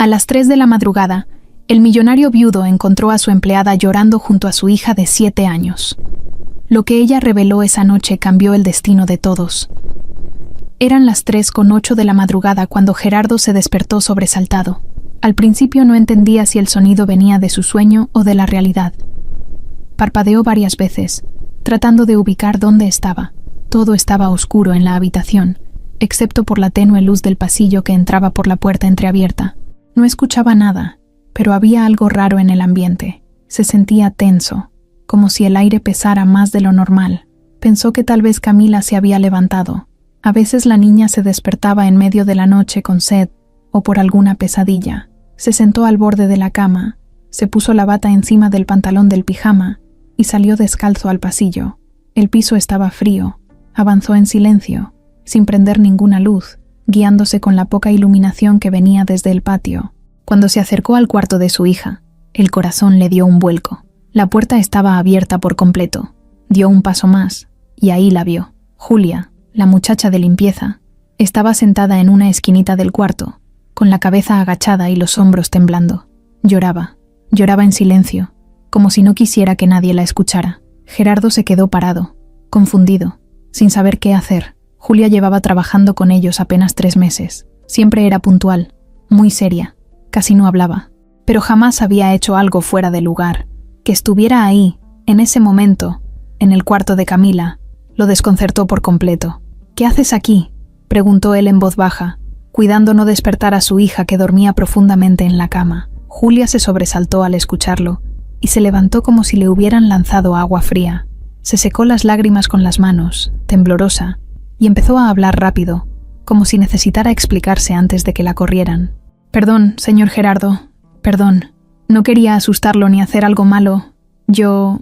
A las 3 de la madrugada, el millonario viudo encontró a su empleada llorando junto a su hija de 7 años. Lo que ella reveló esa noche cambió el destino de todos. Eran las 3:08 de la madrugada cuando Gerardo se despertó sobresaltado. Al principio no entendía si el sonido venía de su sueño o de la realidad. Parpadeó varias veces, tratando de ubicar dónde estaba. Todo estaba oscuro en la habitación, excepto por la tenue luz del pasillo que entraba por la puerta entreabierta. No escuchaba nada, pero había algo raro en el ambiente. Se sentía tenso, como si el aire pesara más de lo normal. Pensó que tal vez Camila se había levantado. A veces la niña se despertaba en medio de la noche con sed o por alguna pesadilla. Se sentó al borde de la cama, se puso la bata encima del pantalón del pijama y salió descalzo al pasillo. El piso estaba frío. Avanzó en silencio, sin prender ninguna luz, guiándose con la poca iluminación que venía desde el patio. Cuando se acercó al cuarto de su hija, el corazón le dio un vuelco. La puerta estaba abierta por completo. Dio un paso más, y ahí la vio. Julia, la muchacha de limpieza, estaba sentada en una esquinita del cuarto, con la cabeza agachada y los hombros temblando. Lloraba en silencio, como si no quisiera que nadie la escuchara. Gerardo se quedó parado, confundido, sin saber qué hacer. Julia llevaba trabajando con ellos apenas 3 meses. Siempre era puntual, muy seria, casi no hablaba, pero jamás había hecho algo fuera de lugar. Que estuviera ahí, en ese momento, en el cuarto de Camila, lo desconcertó por completo. «¿Qué haces aquí?», preguntó él en voz baja, cuidando no despertar a su hija que dormía profundamente en la cama. Julia se sobresaltó al escucharlo y se levantó como si le hubieran lanzado agua fría. Se secó las lágrimas con las manos, temblorosa, y empezó a hablar rápido, como si necesitara explicarse antes de que la corrieran. «Perdón, señor Gerardo, perdón. No quería asustarlo ni hacer algo malo. Yo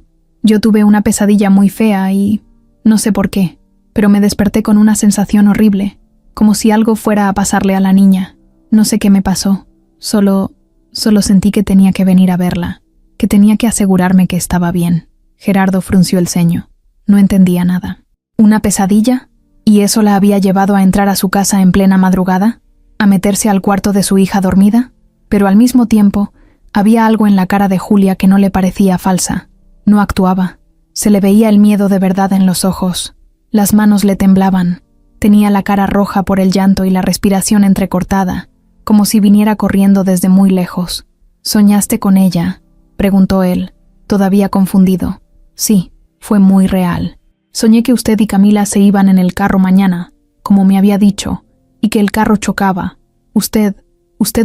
tuve una pesadilla muy fea y no sé por qué, pero me desperté con una sensación horrible, como si algo fuera a pasarle a la niña. No sé qué me pasó. Solo sentí que tenía que venir a verla, que tenía que asegurarme que estaba bien». Gerardo frunció el ceño. No entendía nada. ¿Una pesadilla? ¿Y eso la había llevado a entrar a su casa en plena madrugada? ¿A meterse al cuarto de su hija dormida? Pero al mismo tiempo, había algo en la cara de Julia que no le parecía falsa. No actuaba. Se le veía el miedo de verdad en los ojos. Las manos le temblaban. Tenía la cara roja por el llanto y la respiración entrecortada, como si viniera corriendo desde muy lejos. «¿Soñaste con ella?», preguntó él, todavía confundido. «Sí, fue muy real. Soñé que usted y Camila se iban en el carro mañana, como me había dicho, y que el carro chocaba. Usted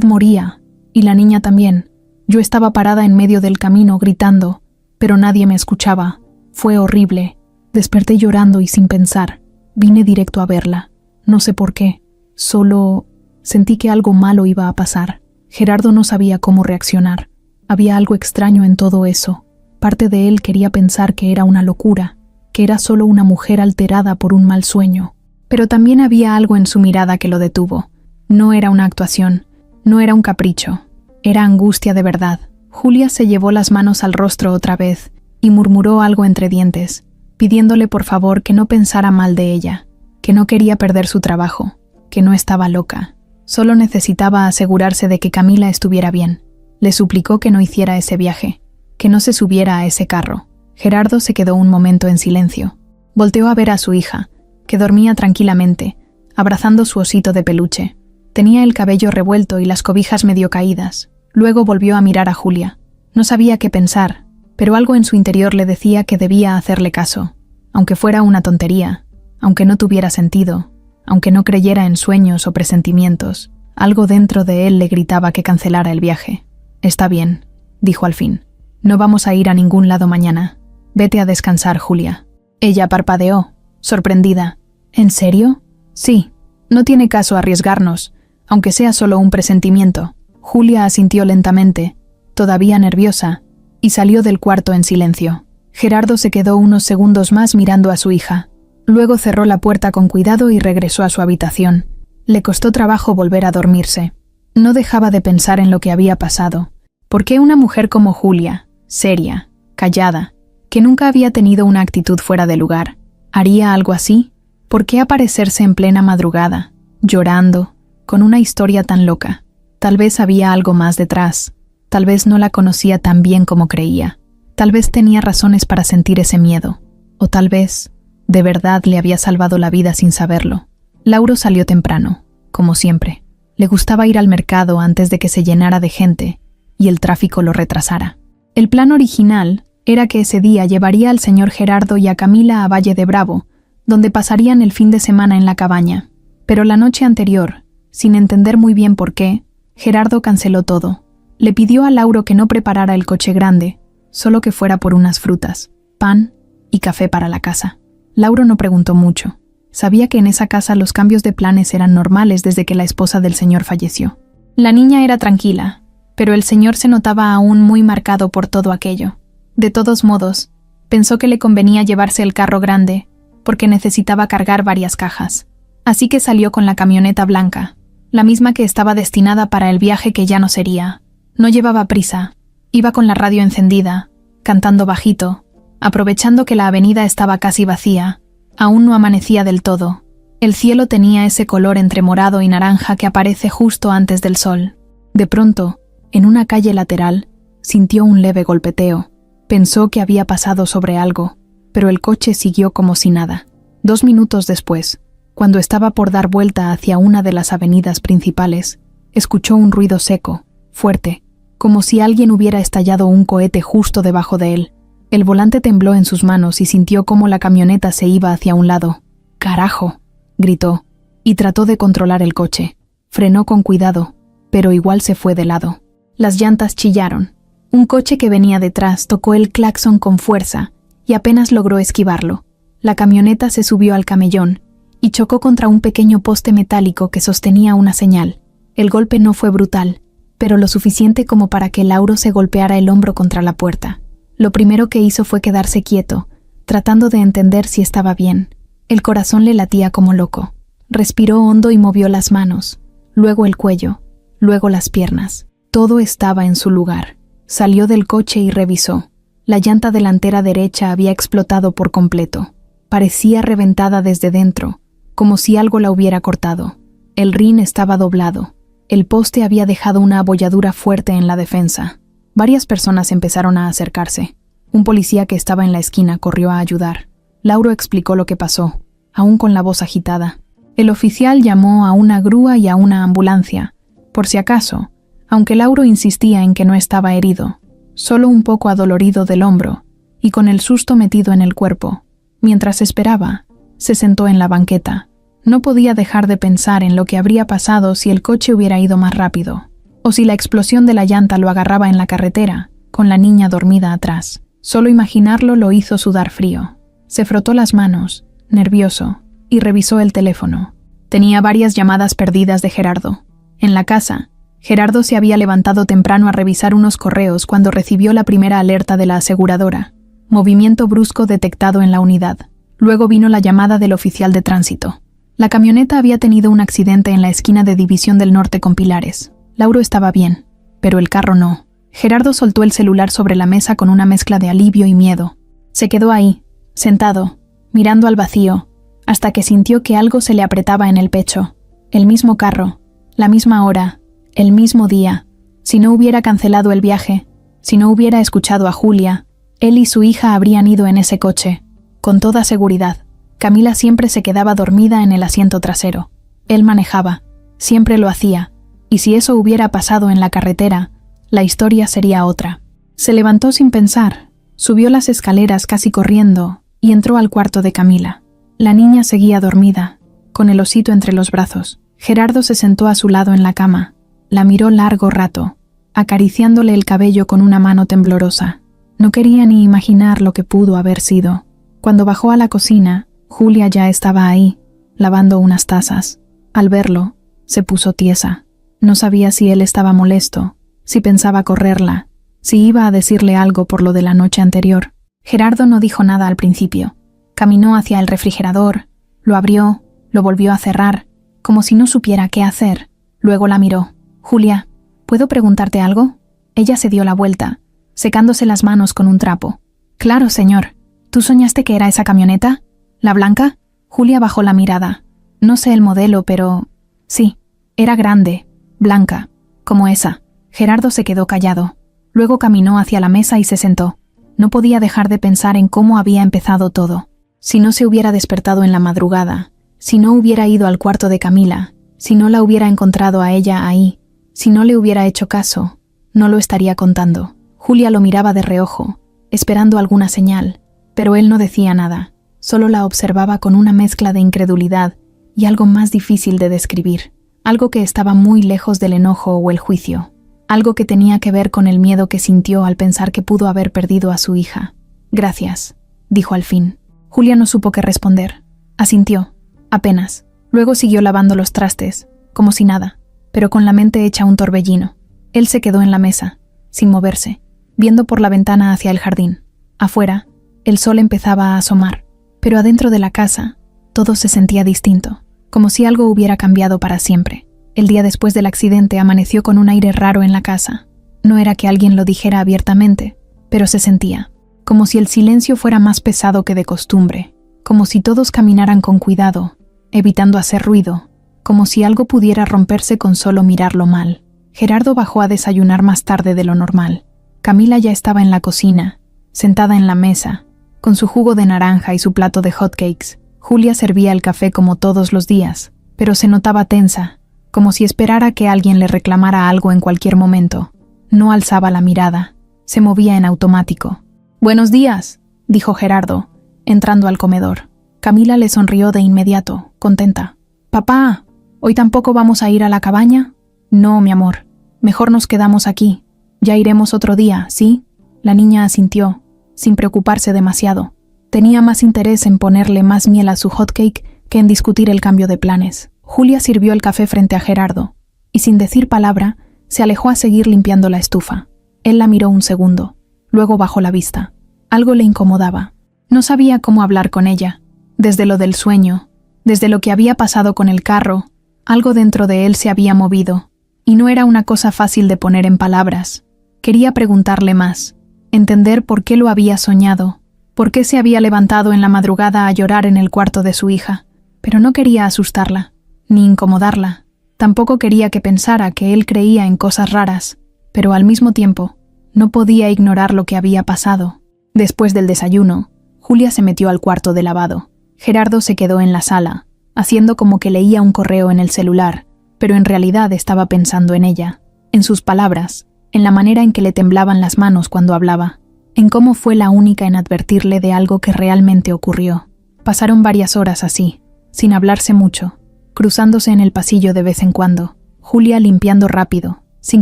moría, y la niña también. Yo estaba parada en medio del camino gritando, pero nadie me escuchaba. Fue horrible. Desperté llorando y sin pensar. Vine directo a verla. No sé por qué. Solo sentí que algo malo iba a pasar». Gerardo no sabía cómo reaccionar. Había algo extraño en todo eso. Parte de él quería pensar que era una locura, que era solo una mujer alterada por un mal sueño. Pero también había algo en su mirada que lo detuvo. No era una actuación, no era un capricho, era angustia de verdad. Julia se llevó las manos al rostro otra vez y murmuró algo entre dientes, pidiéndole por favor que no pensara mal de ella, que no quería perder su trabajo, que no estaba loca. Solo necesitaba asegurarse de que Camila estuviera bien. Le suplicó que no hiciera ese viaje, que no se subiera a ese carro. Gerardo se quedó un momento en silencio. Volteó a ver a su hija, que dormía tranquilamente, abrazando su osito de peluche. Tenía el cabello revuelto y las cobijas medio caídas. Luego volvió a mirar a Julia. No sabía qué pensar, pero algo en su interior le decía que debía hacerle caso, aunque fuera una tontería, aunque no tuviera sentido, aunque no creyera en sueños o presentimientos. Algo dentro de él le gritaba que cancelara el viaje. «Está bien», dijo al fin. «No vamos a ir a ningún lado mañana. Vete a descansar, Julia». Ella parpadeó, sorprendida. «¿En serio?». «Sí, no tiene caso arriesgarnos, aunque sea solo un presentimiento». Julia asintió lentamente, todavía nerviosa, y salió del cuarto en silencio. Gerardo se quedó unos segundos más mirando a su hija. Luego cerró la puerta con cuidado y regresó a su habitación. Le costó trabajo volver a dormirse. No dejaba de pensar en lo que había pasado. ¿Por qué una mujer como Julia, seria, callada, que nunca había tenido una actitud fuera de lugar, haría algo así? ¿Por qué aparecerse en plena madrugada, llorando, con una historia tan loca? Tal vez había algo más detrás. Tal vez no la conocía tan bien como creía. Tal vez tenía razones para sentir ese miedo. O tal vez, de verdad, le había salvado la vida sin saberlo. Lauro salió temprano, como siempre. Le gustaba ir al mercado antes de que se llenara de gente y el tráfico lo retrasara. El plan original era que ese día llevaría al señor Gerardo y a Camila a Valle de Bravo, donde pasarían el fin de semana en la cabaña. Pero la noche anterior, sin entender muy bien por qué, Gerardo canceló todo. Le pidió a Lauro que no preparara el coche grande, solo que fuera por unas frutas, pan y café para la casa. Lauro no preguntó mucho. Sabía que en esa casa los cambios de planes eran normales desde que la esposa del señor falleció. La niña era tranquila, pero el señor se notaba aún muy marcado por todo aquello. De todos modos, pensó que le convenía llevarse el carro grande, porque necesitaba cargar varias cajas. Así que salió con la camioneta blanca, la misma que estaba destinada para el viaje que ya no sería. No llevaba prisa, iba con la radio encendida, cantando bajito, aprovechando que la avenida estaba casi vacía. Aún no amanecía del todo. El cielo tenía ese color entre morado y naranja que aparece justo antes del sol. De pronto, en una calle lateral, sintió un leve golpeteo. Pensó que había pasado sobre algo, pero el coche siguió como si nada. 2 minutos después, cuando estaba por dar vuelta hacia una de las avenidas principales, escuchó un ruido seco, fuerte, como si alguien hubiera estallado un cohete justo debajo de él. El volante tembló en sus manos y sintió cómo la camioneta se iba hacia un lado. ¡Carajo!, gritó, y trató de controlar el coche. Frenó con cuidado, pero igual se fue de lado. Las llantas chillaron. Un coche que venía detrás tocó el claxon con fuerza y apenas logró esquivarlo. La camioneta se subió al camellón y chocó contra un pequeño poste metálico que sostenía una señal. El golpe no fue brutal, pero lo suficiente como para que Lauro se golpeara el hombro contra la puerta. Lo primero que hizo fue quedarse quieto, tratando de entender si estaba bien. El corazón le latía como loco. Respiró hondo y movió las manos, luego el cuello, luego las piernas. Todo estaba en su lugar. Salió del coche y revisó. La llanta delantera derecha había explotado por completo. Parecía reventada desde dentro, como si algo la hubiera cortado. El rin estaba doblado. El poste había dejado una abolladura fuerte en la defensa. Varias personas empezaron a acercarse. Un policía que estaba en la esquina corrió a ayudar. Lauro explicó lo que pasó, aún con la voz agitada. El oficial llamó a una grúa y a una ambulancia, por si acaso, aunque Lauro insistía en que no estaba herido, solo un poco adolorido del hombro y con el susto metido en el cuerpo. Mientras esperaba, se sentó en la banqueta. No podía dejar de pensar en lo que habría pasado si el coche hubiera ido más rápido, o si la explosión de la llanta lo agarraba en la carretera, con la niña dormida atrás. Solo imaginarlo lo hizo sudar frío. Se frotó las manos, nervioso, y revisó el teléfono. Tenía varias llamadas perdidas de Gerardo. En la casa, Gerardo se había levantado temprano a revisar unos correos cuando recibió la primera alerta de la aseguradora. Movimiento brusco detectado en la unidad. Luego vino la llamada del oficial de tránsito. La camioneta había tenido un accidente en la esquina de División del Norte con Pilares. Lauro estaba bien, pero el carro no. Gerardo soltó el celular sobre la mesa con una mezcla de alivio y miedo. Se quedó ahí, sentado, mirando al vacío, hasta que sintió que algo se le apretaba en el pecho. El mismo carro, la misma hora, el mismo día. Si no hubiera cancelado el viaje, si no hubiera escuchado a Julia, él y su hija habrían ido en ese coche. Con toda seguridad, Camila siempre se quedaba dormida en el asiento trasero. Él manejaba, siempre lo hacía, y si eso hubiera pasado en la carretera, la historia sería otra. Se levantó sin pensar, subió las escaleras casi corriendo y entró al cuarto de Camila. La niña seguía dormida, con el osito entre los brazos. Gerardo se sentó a su lado en la cama. La miró largo rato, acariciándole el cabello con una mano temblorosa. No quería ni imaginar lo que pudo haber sido. Cuando bajó a la cocina, Julia ya estaba ahí, lavando unas tazas. Al verlo, se puso tiesa. No sabía si él estaba molesto, si pensaba correrla, si iba a decirle algo por lo de la noche anterior. Gerardo no dijo nada al principio. Caminó hacia el refrigerador, lo abrió, lo volvió a cerrar, como si no supiera qué hacer. Luego la miró. «Julia, ¿puedo preguntarte algo?» Ella se dio la vuelta, secándose las manos con un trapo. «Claro, señor. ¿Tú soñaste que era esa camioneta? ¿La blanca?» Julia bajó la mirada. «No sé el modelo, pero... sí, era grande, blanca, Como esa. Gerardo se quedó callado. Luego caminó hacia la mesa y se sentó. No podía dejar de pensar en cómo había empezado todo. Si no se hubiera despertado en la madrugada, si no hubiera ido al cuarto de Camila, si no la hubiera encontrado a ella ahí, si no le hubiera hecho caso, no lo estaría contando. Julia lo miraba de reojo, esperando alguna señal, pero él no decía nada. Solo la observaba con una mezcla de incredulidad y algo más difícil de describir. Algo que estaba muy lejos del enojo o el juicio. Algo que tenía que ver con el miedo que sintió al pensar que pudo haber perdido a su hija. «Gracias», dijo al fin. Julia no supo qué responder. Asintió, apenas. Luego siguió lavando los trastes, como si nada, pero con la mente hecha un torbellino. Él se quedó en la mesa, sin moverse, viendo por la ventana hacia el jardín. Afuera, el sol empezaba a asomar, pero adentro de la casa, todo se sentía distinto, como si algo hubiera cambiado para siempre. El día después del accidente amaneció con un aire raro en la casa. No era que alguien lo dijera abiertamente, pero se sentía, como si el silencio fuera más pesado que de costumbre, como si todos caminaran con cuidado, evitando hacer ruido, como si algo pudiera romperse con solo mirarlo mal. Gerardo bajó a desayunar más tarde de lo normal. Camila ya estaba en la cocina, sentada en la mesa, con su jugo de naranja y su plato de hotcakes. Julia servía el café como todos los días, pero se notaba tensa, como si esperara que alguien le reclamara algo en cualquier momento. No alzaba la mirada, se movía en automático. «Buenos días», dijo Gerardo, entrando al comedor. Camila le sonrió de inmediato, contenta. «Papá, ¿hoy tampoco vamos a ir a la cabaña?» «No, mi amor, mejor nos quedamos aquí. Ya iremos otro día, ¿sí?» La niña asintió, sin preocuparse demasiado. Tenía más interés en ponerle más miel a su hotcake que en discutir el cambio de planes. Julia sirvió el café frente a Gerardo, y sin decir palabra, se alejó a seguir limpiando la estufa. Él la miró un segundo, luego bajó la vista. Algo le incomodaba. No sabía cómo hablar con ella. Desde lo del sueño, desde lo que había pasado con el carro, algo dentro de él se había movido, y no era una cosa fácil de poner en palabras. Quería preguntarle más, entender por qué lo había soñado, por qué se había levantado en la madrugada a llorar en el cuarto de su hija, pero no quería asustarla, ni incomodarla. Tampoco quería que pensara que él creía en cosas raras, pero al mismo tiempo, no podía ignorar lo que había pasado. Después del desayuno, Julia se metió al cuarto de lavado. Gerardo se quedó en la sala, haciendo como que leía un correo en el celular, pero en realidad estaba pensando en ella, en sus palabras, en la manera en que le temblaban las manos cuando hablaba, en cómo fue la única en advertirle de algo que realmente ocurrió. Pasaron varias horas así, sin hablarse mucho, cruzándose en el pasillo de vez en cuando, Julia limpiando rápido, sin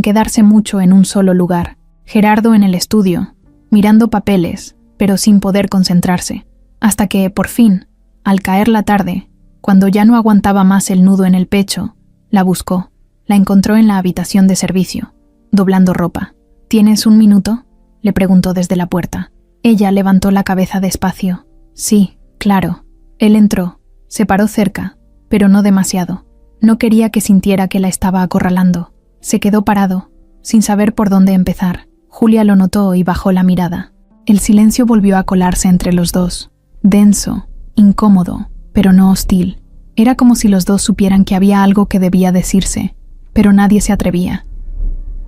quedarse mucho en un solo lugar, Gerardo en el estudio, mirando papeles, pero sin poder concentrarse, hasta que, por fin, al caer la tarde, cuando ya no aguantaba más el nudo en el pecho, la buscó, la encontró en la habitación de servicio, doblando ropa. «¿Tienes un minuto?», le preguntó desde la puerta. Ella levantó la cabeza despacio. «Sí, claro». Él entró, se paró cerca, pero no demasiado. No quería que sintiera que la estaba acorralando. Se quedó parado, sin saber por dónde empezar. Julia lo notó y bajó la mirada. El silencio volvió a colarse entre los dos, denso, incómodo, pero no hostil. Era como si los dos supieran que había algo que debía decirse, pero nadie se atrevía.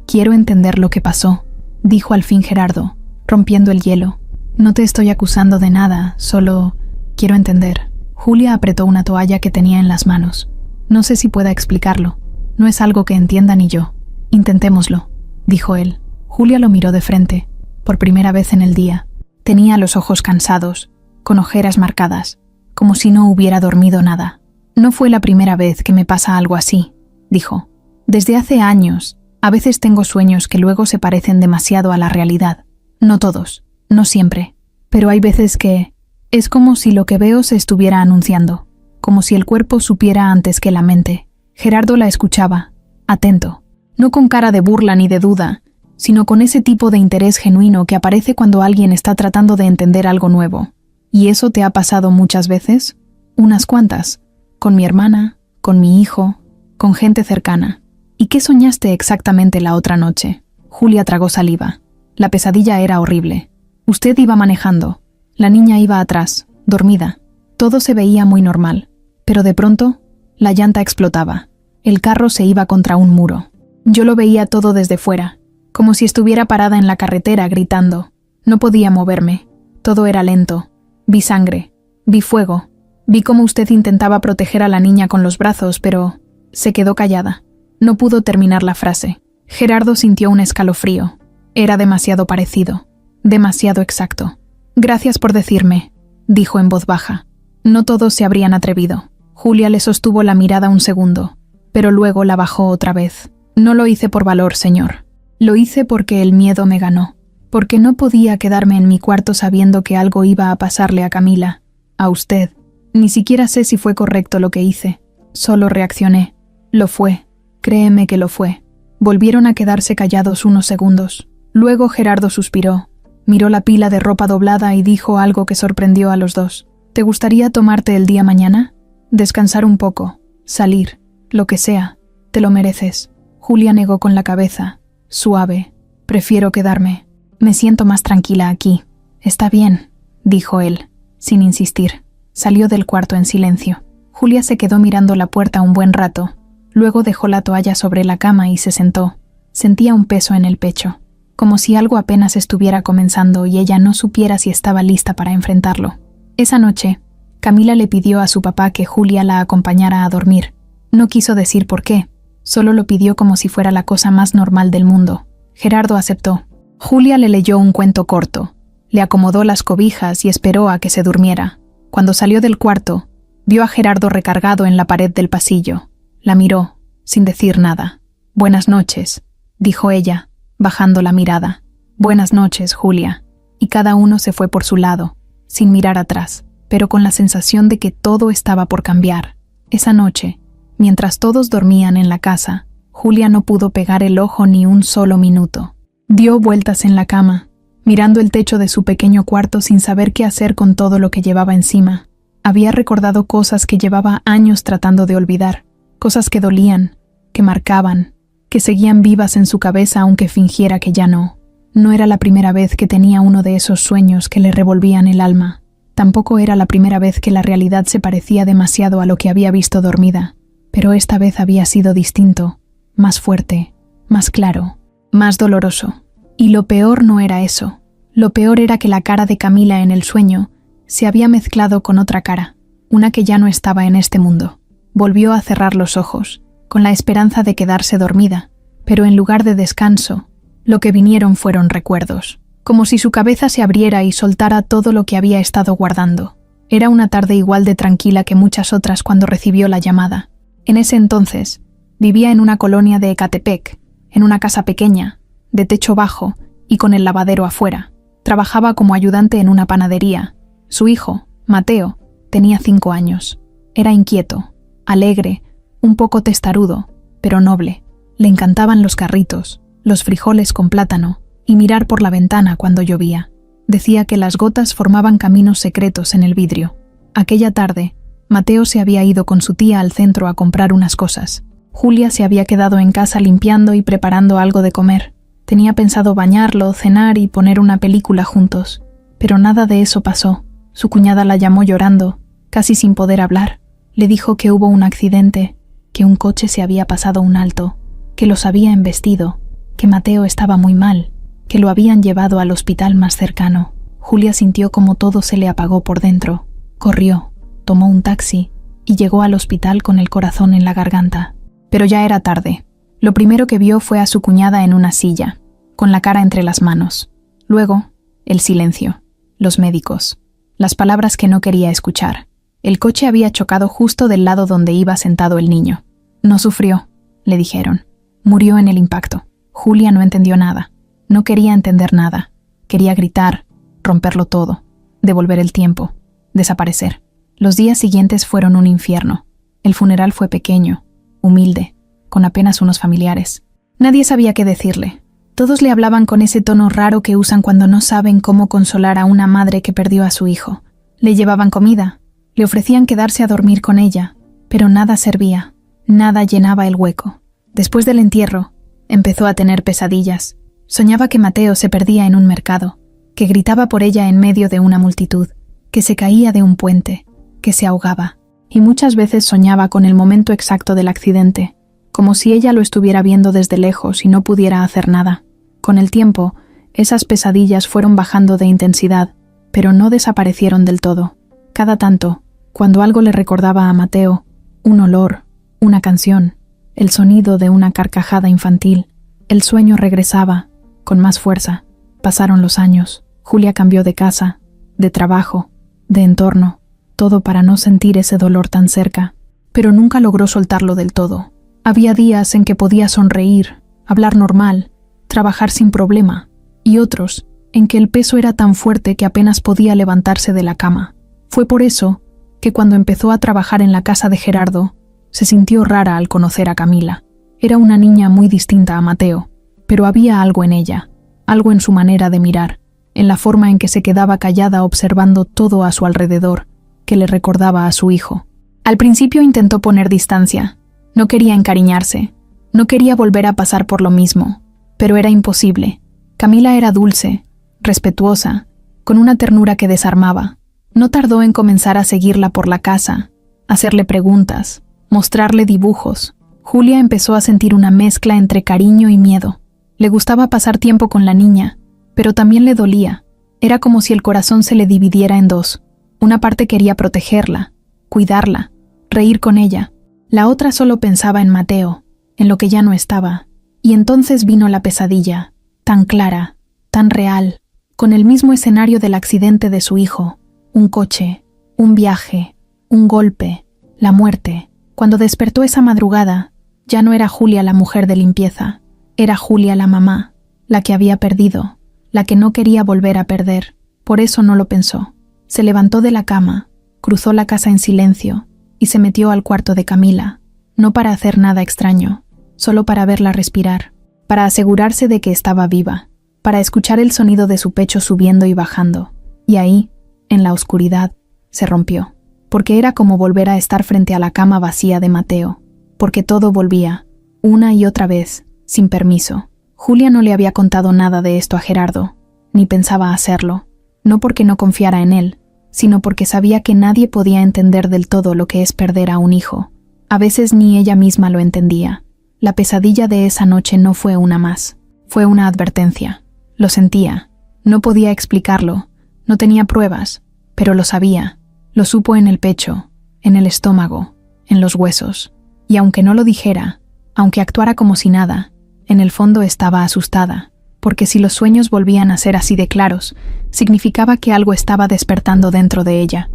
«Quiero entender lo que pasó», dijo al fin Gerardo, rompiendo el hielo. «No te estoy acusando de nada, solo quiero entender». Julia apretó una toalla que tenía en las manos. «No sé si pueda explicarlo. No es algo que entienda ni yo. Intentémoslo», dijo él. Julia lo miró de frente, por primera vez en el día. Tenía los ojos cansados, con ojeras marcadas, como si no hubiera dormido nada. «No fue la primera vez que me pasa algo así», dijo. «Desde hace años, a veces tengo sueños que luego se parecen demasiado a la realidad. No todos, no siempre, pero hay veces que es como si lo que veo se estuviera anunciando, como si el cuerpo supiera antes que la mente». Gerardo la escuchaba, atento, no con cara de burla ni de duda, sino con ese tipo de interés genuino que aparece cuando alguien está tratando de entender algo nuevo. «¿Y eso te ha pasado muchas veces?» «Unas cuantas. Con mi hermana, con mi hijo, con gente cercana». «¿Y qué soñaste exactamente la otra noche?» Julia tragó saliva. La pesadilla era horrible. Usted iba manejando. La niña iba atrás, dormida. Todo se veía muy normal. Pero de pronto, la llanta explotaba. El carro se iba contra un muro. Yo lo veía todo desde fuera, como si estuviera parada en la carretera gritando. No podía moverme. Todo era lento. Vi sangre. Vi fuego. Vi cómo usted intentaba proteger a la niña con los brazos, pero se quedó callada. No pudo terminar la frase. Gerardo sintió un escalofrío. Era demasiado parecido. Demasiado exacto. Gracias por decirme, dijo en voz baja. No todos se habrían atrevido. Julia le sostuvo la mirada un segundo, pero luego la bajó otra vez. No lo hice por valor, señor. Lo hice porque el miedo me ganó. Porque no podía quedarme en mi cuarto sabiendo que algo iba a pasarle a Camila. A usted. Ni siquiera sé si fue correcto lo que hice. Solo reaccioné. Lo fue. Créeme que lo fue. Volvieron a quedarse callados unos segundos. Luego Gerardo suspiró. Miró la pila de ropa doblada y dijo algo que sorprendió a los dos. ¿Te gustaría tomarte el día mañana? Descansar un poco. Salir. Lo que sea. Te lo mereces. Julia negó con la cabeza. Suave. Prefiero quedarme. Me siento más tranquila aquí. Está bien, dijo él, sin insistir. Salió del cuarto en silencio. Julia se quedó mirando la puerta un buen rato. Luego dejó la toalla sobre la cama y se sentó. Sentía un peso en el pecho, como si algo apenas estuviera comenzando y ella no supiera si estaba lista para enfrentarlo. Esa noche, Camila le pidió a su papá que Julia la acompañara a dormir. No quiso decir por qué, solo lo pidió como si fuera la cosa más normal del mundo. Gerardo aceptó. Julia le leyó un cuento corto, le acomodó las cobijas y esperó a que se durmiera. Cuando salió del cuarto, vio a Gerardo recargado en la pared del pasillo. La miró, sin decir nada. «Buenas noches», dijo ella, bajando la mirada. «Buenas noches, Julia». Y cada uno se fue por su lado, sin mirar atrás, pero con la sensación de que todo estaba por cambiar. Esa noche, mientras todos dormían en la casa, Julia no pudo pegar el ojo ni un solo minuto. Dio vueltas en la cama, mirando el techo de su pequeño cuarto sin saber qué hacer con todo lo que llevaba encima. Había recordado cosas que llevaba años tratando de olvidar, cosas que dolían, que marcaban, que seguían vivas en su cabeza aunque fingiera que ya no. No era la primera vez que tenía uno de esos sueños que le revolvían el alma. Tampoco era la primera vez que la realidad se parecía demasiado a lo que había visto dormida, pero esta vez había sido distinto, más fuerte, más claro, más doloroso. Y lo peor no era eso. Lo peor era que la cara de Camila en el sueño se había mezclado con otra cara, una que ya no estaba en este mundo. Volvió a cerrar los ojos, con la esperanza de quedarse dormida, pero en lugar de descanso, lo que vinieron fueron recuerdos, como si su cabeza se abriera y soltara todo lo que había estado guardando. Era una tarde igual de tranquila que muchas otras cuando recibió la llamada. En ese entonces, vivía en una colonia de Ecatepec, en una casa pequeña, de techo bajo y con el lavadero afuera. Trabajaba como ayudante en una panadería. Su hijo, Mateo, tenía 5 años. Era inquieto, alegre, un poco testarudo, pero noble. Le encantaban los carritos, los frijoles con plátano y mirar por la ventana cuando llovía. Decía que las gotas formaban caminos secretos en el vidrio. Aquella tarde, Mateo se había ido con su tía al centro a comprar unas cosas. Julia se había quedado en casa limpiando y preparando algo de comer. Tenía pensado bañarlo, cenar y poner una película juntos, pero nada de eso pasó. Su cuñada la llamó llorando, casi sin poder hablar. Le dijo que hubo un accidente, que un coche se había pasado un alto, que los había embestido, que Mateo estaba muy mal, que lo habían llevado al hospital más cercano. Julia sintió como todo se le apagó por dentro. Corrió, tomó un taxi y llegó al hospital con el corazón en la garganta. Pero ya era tarde. Lo primero que vio fue a su cuñada en una silla, con la cara entre las manos. Luego, el silencio, los médicos, las palabras que no quería escuchar. El coche había chocado justo del lado donde iba sentado el niño. No sufrió, le dijeron. Murió en el impacto. Julia no entendió nada. No quería entender nada. Quería gritar, romperlo todo, devolver el tiempo, desaparecer. Los días siguientes fueron un infierno. El funeral fue pequeño, humilde, con apenas unos familiares. Nadie sabía qué decirle. Todos le hablaban con ese tono raro que usan cuando no saben cómo consolar a una madre que perdió a su hijo. Le llevaban comida, le ofrecían quedarse a dormir con ella, pero nada servía, nada llenaba el hueco. Después del entierro, empezó a tener pesadillas. Soñaba que Mateo se perdía en un mercado, que gritaba por ella en medio de una multitud, que se caía de un puente, que se ahogaba. Y muchas veces soñaba con el momento exacto del accidente, como si ella lo estuviera viendo desde lejos y no pudiera hacer nada. Con el tiempo, esas pesadillas fueron bajando de intensidad, pero no desaparecieron del todo. Cada tanto, cuando algo le recordaba a Mateo, un olor, una canción, el sonido de una carcajada infantil, el sueño regresaba, con más fuerza. Pasaron los años. Julia cambió de casa, de trabajo, de entorno, todo para no sentir ese dolor tan cerca, pero nunca logró soltarlo del todo. Había días en que podía sonreír, hablar normal, trabajar sin problema, y otros en que el peso era tan fuerte que apenas podía levantarse de la cama. Fue por eso que cuando empezó a trabajar en la casa de Gerardo, se sintió rara al conocer a Camila. Era una niña muy distinta a Mateo, pero había algo en ella, algo en su manera de mirar, en la forma en que se quedaba callada observando todo a su alrededor, que le recordaba a su hijo. Al principio intentó poner distancia, no quería encariñarse, no quería volver a pasar por lo mismo, pero era imposible. Camila era dulce, respetuosa, con una ternura que desarmaba. No tardó en comenzar a seguirla por la casa, hacerle preguntas, mostrarle dibujos. Julia empezó a sentir una mezcla entre cariño y miedo. Le gustaba pasar tiempo con la niña, pero también le dolía. Era como si el corazón se le dividiera en dos. Una parte quería protegerla, cuidarla, reír con ella. La otra solo pensaba en Mateo, en lo que ya no estaba. Y entonces vino la pesadilla, tan clara, tan real, con el mismo escenario del accidente de su hijo. Un coche, un viaje, un golpe, la muerte. Cuando despertó esa madrugada, ya no era Julia la mujer de limpieza, era Julia la mamá, la que había perdido, la que no quería volver a perder. Por eso no lo pensó. Se levantó de la cama, cruzó la casa en silencio y se metió al cuarto de Camila, no para hacer nada extraño, solo para verla respirar, para asegurarse de que estaba viva, para escuchar el sonido de su pecho subiendo y bajando. Y ahí, en la oscuridad, se rompió, porque era como volver a estar frente a la cama vacía de Mateo, porque todo volvía, una y otra vez, sin permiso. Julia no le había contado nada de esto a Gerardo, ni pensaba hacerlo, no porque no confiara en él, sino porque sabía que nadie podía entender del todo lo que es perder a un hijo. A veces ni ella misma lo entendía. La pesadilla de esa noche no fue una más, fue una advertencia. Lo sentía, no podía explicarlo, no tenía pruebas, pero lo sabía. Lo supo en el pecho, en el estómago, en los huesos. Y aunque no lo dijera, aunque actuara como si nada, en el fondo estaba asustada, porque si los sueños volvían a ser así de claros, significaba que algo estaba despertando dentro de ella.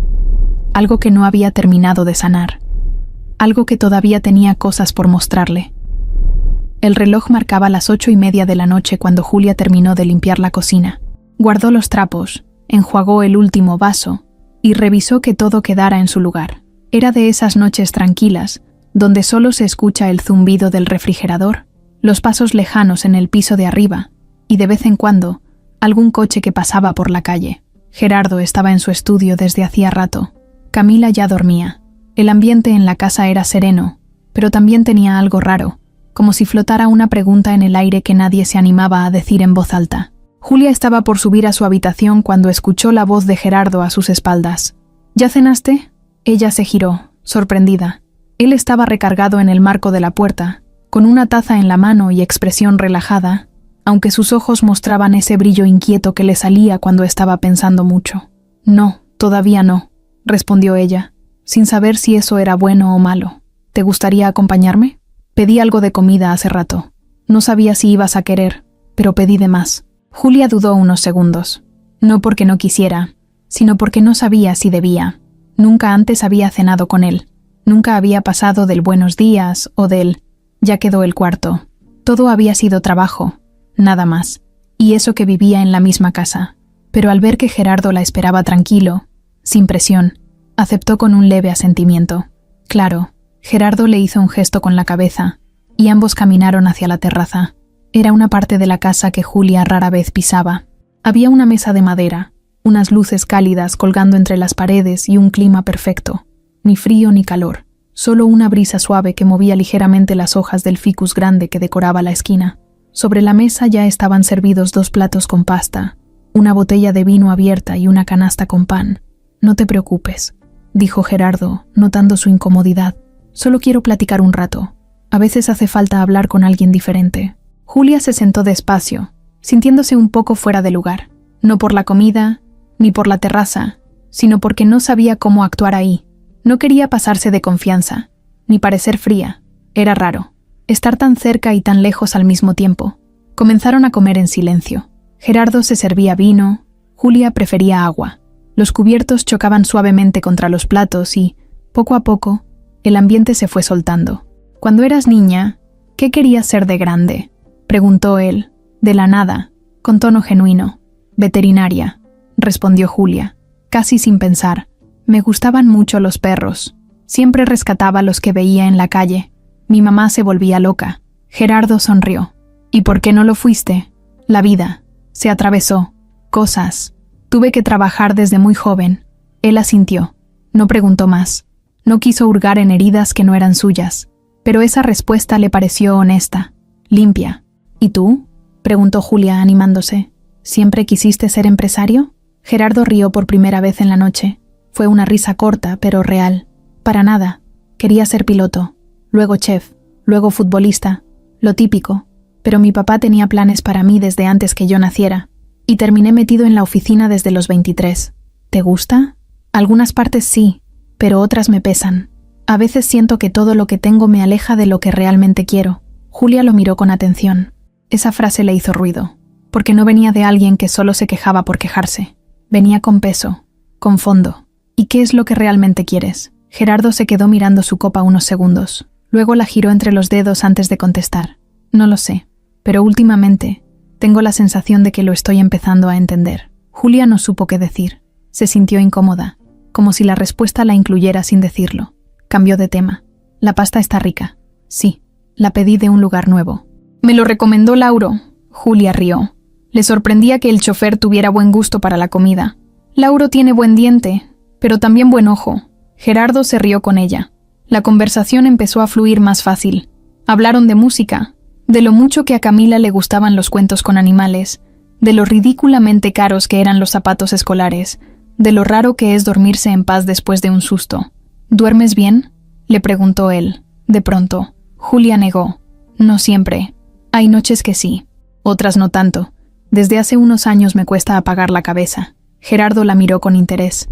Algo que no había terminado de sanar. Algo que todavía tenía cosas por mostrarle. El reloj marcaba las 8:30 de la noche cuando Julia terminó de limpiar la cocina. Guardó los trapos, enjuagó el último vaso y revisó que todo quedara en su lugar. Era de esas noches tranquilas, donde solo se escucha el zumbido del refrigerador, los pasos lejanos en el piso de arriba y de vez en cuando algún coche que pasaba por la calle. Gerardo estaba en su estudio desde hacía rato. Camila ya dormía. El ambiente en la casa era sereno, pero también tenía algo raro, como si flotara una pregunta en el aire que nadie se animaba a decir en voz alta. Julia estaba por subir a su habitación cuando escuchó la voz de Gerardo a sus espaldas. ¿Ya cenaste? Ella se giró, sorprendida. Él estaba recargado en el marco de la puerta, con una taza en la mano y expresión relajada, aunque sus ojos mostraban ese brillo inquieto que le salía cuando estaba pensando mucho. No, todavía no, respondió ella, sin saber si eso era bueno o malo. ¿Te gustaría acompañarme? Pedí algo de comida hace rato. No sabía si ibas a querer, pero pedí de más. Julia dudó unos segundos. No porque no quisiera, sino porque no sabía si debía. Nunca antes había cenado con él. Nunca había pasado del buenos días o del ya quedó el cuarto. Todo había sido trabajo, nada más. Y eso que vivía en la misma casa. Pero al ver que Gerardo la esperaba tranquilo, sin presión, aceptó con un leve asentimiento. Claro, Gerardo le hizo un gesto con la cabeza, y ambos caminaron hacia la terraza. Era una parte de la casa que Julia rara vez pisaba. Había una mesa de madera, unas luces cálidas colgando entre las paredes y un clima perfecto. Ni frío ni calor, solo una brisa suave que movía ligeramente las hojas del ficus grande que decoraba la esquina. Sobre la mesa ya estaban servidos 2 platos con pasta, una botella de vino abierta y una canasta con pan. «No te preocupes», dijo Gerardo, notando su incomodidad. «Solo quiero platicar un rato. A veces hace falta hablar con alguien diferente. Julia se sentó despacio, sintiéndose un poco fuera de lugar. No por la comida, ni por la terraza, sino porque no sabía cómo actuar ahí. No quería pasarse de confianza, ni parecer fría. Era raro. Estar tan cerca y tan lejos al mismo tiempo. Comenzaron a comer en silencio. Gerardo se servía vino, Julia prefería agua. Los cubiertos chocaban suavemente contra los platos y, poco a poco, el ambiente se fue soltando. «Cuando eras niña, ¿qué querías ser de grande?», preguntó él, de la nada, con tono genuino. «Veterinaria», respondió Julia, casi sin pensar. «Me gustaban mucho los perros. Siempre rescataba a los que veía en la calle. Mi mamá se volvía loca». Gerardo sonrió. «¿Y por qué no lo fuiste?». «La vida. Se atravesó. Cosas. Tuve que trabajar desde muy joven». Él asintió. No preguntó más. No quiso hurgar en heridas que no eran suyas. Pero esa respuesta le pareció honesta, limpia. «¿Y tú?», preguntó Julia animándose. «¿Siempre quisiste ser empresario?». Gerardo rió por primera vez en la noche. Fue una risa corta, pero real. «Para nada. Quería ser piloto. Luego chef. Luego futbolista. Lo típico. Pero mi papá tenía planes para mí desde antes que yo naciera. Y terminé metido en la oficina desde los 23. ¿Te gusta?». «Algunas partes sí, pero otras me pesan. A veces siento que todo lo que tengo me aleja de lo que realmente quiero». Julia lo miró con atención. Esa frase le hizo ruido, porque no venía de alguien que solo se quejaba por quejarse. Venía con peso, con fondo. «¿Y qué es lo que realmente quieres?». Gerardo se quedó mirando su copa unos segundos. Luego la giró entre los dedos antes de contestar. «No lo sé, pero últimamente tengo la sensación de que lo estoy empezando a entender». Julia no supo qué decir. Se sintió incómoda, como si la respuesta la incluyera sin decirlo. Cambió de tema. «La pasta está rica». «Sí, la pedí de un lugar nuevo». «Me lo recomendó Lauro». Julia rió. Le sorprendía que el chofer tuviera buen gusto para la comida. «Lauro tiene buen diente, pero también buen ojo». Gerardo se rió con ella. La conversación empezó a fluir más fácil. Hablaron de música, de lo mucho que a Camila le gustaban los cuentos con animales, de lo ridículamente caros que eran los zapatos escolares, de lo raro que es dormirse en paz después de un susto. «¿Duermes bien?», le preguntó él, de pronto. Julia negó. «No siempre. Hay noches que sí, otras no tanto. Desde hace unos años me cuesta apagar la cabeza». Gerardo la miró con interés.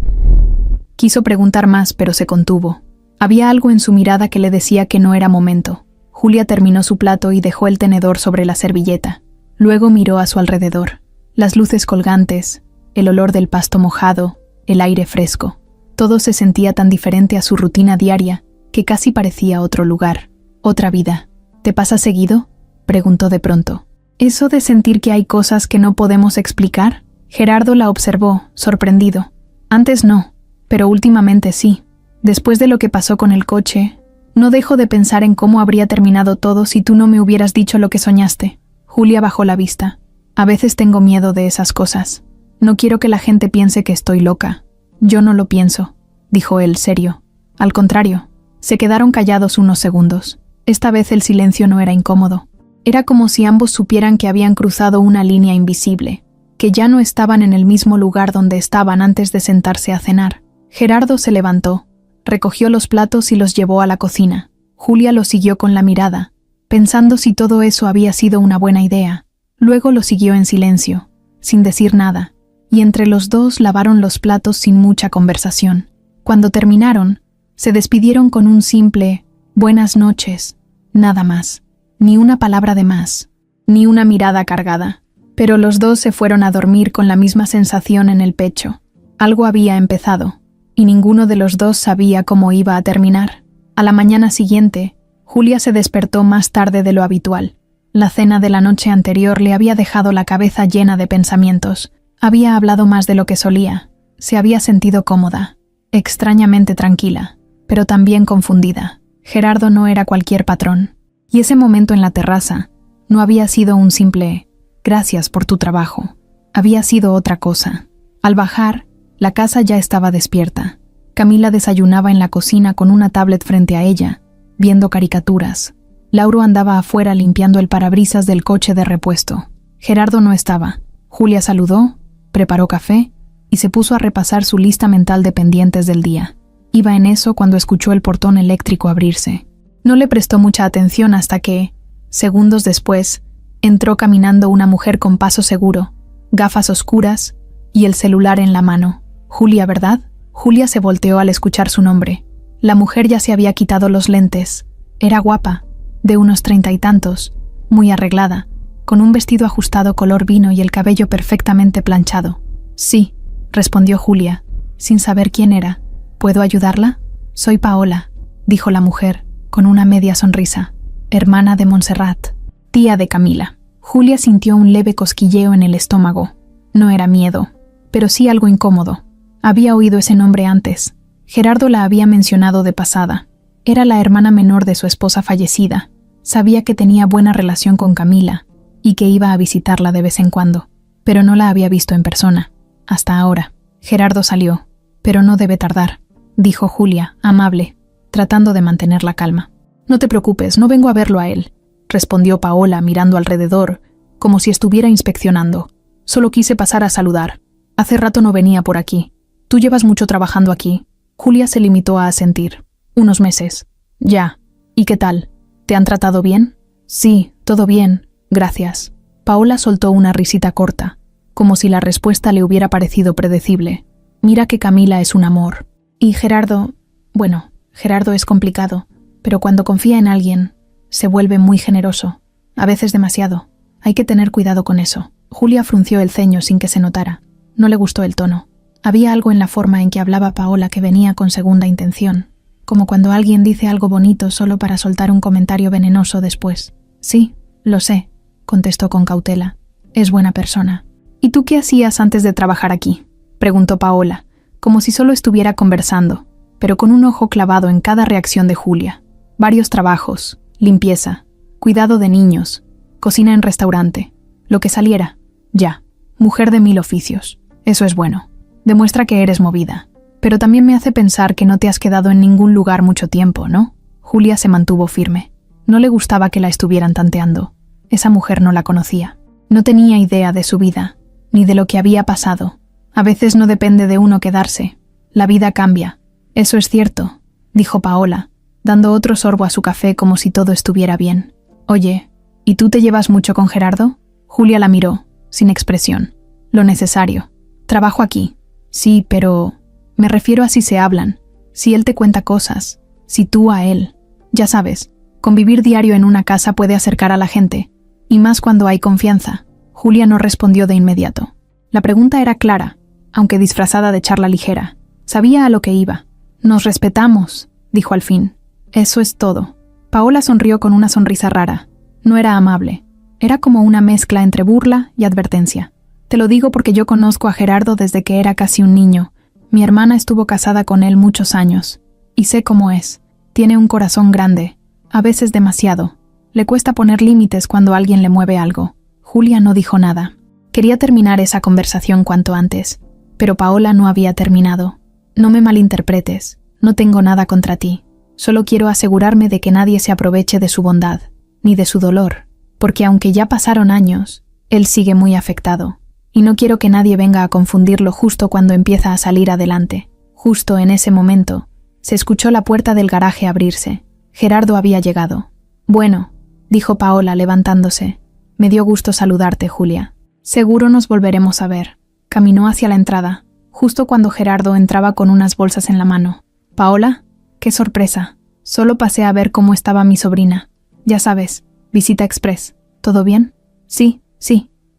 Quiso preguntar más, pero se contuvo. Había algo en su mirada que le decía que no era momento. Julia terminó su plato y dejó el tenedor sobre la servilleta. Luego miró a su alrededor. Las luces colgantes, el olor del pasto mojado, el aire fresco. Todo se sentía tan diferente a su rutina diaria que casi parecía otro lugar, otra vida. «¿Te pasa seguido?», preguntó de pronto. «¿Eso de sentir que hay cosas que no podemos explicar?». Gerardo la observó, sorprendido. «Antes no, pero últimamente sí. Después de lo que pasó con el coche, no dejo de pensar en cómo habría terminado todo si tú no me hubieras dicho lo que soñaste». Julia bajó la vista. «A veces tengo miedo de esas cosas. No quiero que la gente piense que estoy loca». «Yo no lo pienso», dijo él serio. «Al contrario». Se quedaron callados unos segundos. Esta vez el silencio no era incómodo. Era como si ambos supieran que habían cruzado una línea invisible, que ya no estaban en el mismo lugar donde estaban antes de sentarse a cenar. Gerardo se levantó, recogió los platos y los llevó a la cocina. Julia lo siguió con la mirada, pensando si todo eso había sido una buena idea. Luego lo siguió en silencio, sin decir nada, y entre los dos lavaron los platos sin mucha conversación. Cuando terminaron, se despidieron con un simple «buenas noches», nada más, ni una palabra de más, ni una mirada cargada. Pero los dos se fueron a dormir con la misma sensación en el pecho. Algo había empezado, y ninguno de los dos sabía cómo iba a terminar. A la mañana siguiente, Julia se despertó más tarde de lo habitual. La cena de la noche anterior le había dejado la cabeza llena de pensamientos. Había hablado más de lo que solía. Se había sentido cómoda, extrañamente tranquila, pero también confundida. Gerardo no era cualquier patrón, y ese momento en la terraza no había sido un simple «gracias por tu trabajo». Había sido otra cosa. Al bajar, la casa ya estaba despierta. Camila desayunaba en la cocina con una tablet frente a ella, viendo caricaturas. Lauro andaba afuera limpiando el parabrisas del coche de repuesto. Gerardo no estaba. Julia saludó, preparó café y se puso a repasar su lista mental de pendientes del día. Iba en eso cuando escuchó el portón eléctrico abrirse. No le prestó mucha atención hasta que, segundos después, entró caminando una mujer con paso seguro, gafas oscuras y el celular en la mano. Julia, ¿verdad? Julia se volteó al escuchar su nombre. La mujer ya se había quitado los lentes. Era guapa, de unos 30 y tantos, muy arreglada, con un vestido ajustado color vino y el cabello perfectamente planchado. Sí, respondió Julia, sin saber quién era. ¿Puedo ayudarla? Soy Paola, dijo la mujer, con una media sonrisa. Hermana de Montserrat, tía de Camila. Julia sintió un leve cosquilleo en el estómago. No era miedo, pero sí algo incómodo. Había oído ese nombre antes. Gerardo la había mencionado de pasada. Era la hermana menor de su esposa fallecida. Sabía que tenía buena relación con Camila y que iba a visitarla de vez en cuando, pero no la había visto en persona. Hasta ahora. Gerardo salió. Pero no debe tardar, dijo Julia, amable, tratando de mantener la calma. No te preocupes, no vengo a verlo a él, respondió Paola mirando alrededor, como si estuviera inspeccionando. Solo quise pasar a saludar. Hace rato no venía por aquí. ¿Tú llevas mucho trabajando aquí? Julia se limitó a asentir. Unos meses. Ya. ¿Y qué tal? ¿Te han tratado bien? Sí, todo bien, gracias. Paola soltó una risita corta, como si la respuesta le hubiera parecido predecible. Mira que Camila es un amor. Y Gerardo, bueno, Gerardo es complicado, pero cuando confía en alguien, se vuelve muy generoso, a veces demasiado. Hay que tener cuidado con eso. Julia frunció el ceño sin que se notara. No le gustó el tono. Había algo en la forma en que hablaba Paola que venía con segunda intención, como cuando alguien dice algo bonito solo para soltar un comentario venenoso después. Sí, lo sé, contestó con cautela. Es buena persona. ¿Y tú qué hacías antes de trabajar aquí?, preguntó Paola, como si solo estuviera conversando, pero con un ojo clavado en cada reacción de Julia. Varios trabajos, limpieza, cuidado de niños, cocina en restaurante, lo que saliera. Ya, mujer de 1000 oficios. Eso es bueno. Demuestra que eres movida. Pero también me hace pensar que no te has quedado en ningún lugar mucho tiempo, ¿no? Julia se mantuvo firme. No le gustaba que la estuvieran tanteando. Esa mujer no la conocía. No tenía idea de su vida, ni de lo que había pasado. A veces no depende de uno quedarse. La vida cambia. Eso es cierto, dijo Paola, dando otro sorbo a su café como si todo estuviera bien. Oye, ¿y tú te llevas mucho con Gerardo? Julia la miró, sin expresión. Lo necesario. Trabajo aquí. Sí, pero... me refiero a si se hablan, si él te cuenta cosas, si tú a él. Ya sabes, convivir diario en una casa puede acercar a la gente, y más cuando hay confianza. Julia no respondió de inmediato. La pregunta era clara, aunque disfrazada de charla ligera. Sabía a lo que iba. Nos respetamos, dijo al fin. Eso es todo. Paola sonrió con una sonrisa rara. No era amable. Era como una mezcla entre burla y advertencia. Te lo digo porque yo conozco a Gerardo desde que era casi un niño. Mi hermana estuvo casada con él muchos años. Y sé cómo es. Tiene un corazón grande. A veces demasiado. Le cuesta poner límites cuando alguien le mueve algo. Julia no dijo nada. Quería terminar esa conversación cuanto antes. Pero Paola no había terminado. No me malinterpretes. No tengo nada contra ti. Solo quiero asegurarme de que nadie se aproveche de su bondad, ni de su dolor. Porque aunque ya pasaron años, él sigue muy afectado. Y no quiero que nadie venga a confundirlo justo cuando empieza a salir adelante. Justo en ese momento, se escuchó la puerta del garaje abrirse. Gerardo había llegado. Bueno, dijo Paola levantándose. Me dio gusto saludarte, Julia. Seguro nos volveremos a ver. Caminó hacia la entrada, justo cuando Gerardo entraba con unas bolsas en la mano. ¿Paola? ¡Qué sorpresa! Solo pasé a ver cómo estaba mi sobrina. Ya sabes, visita express. ¿Todo bien? Sí,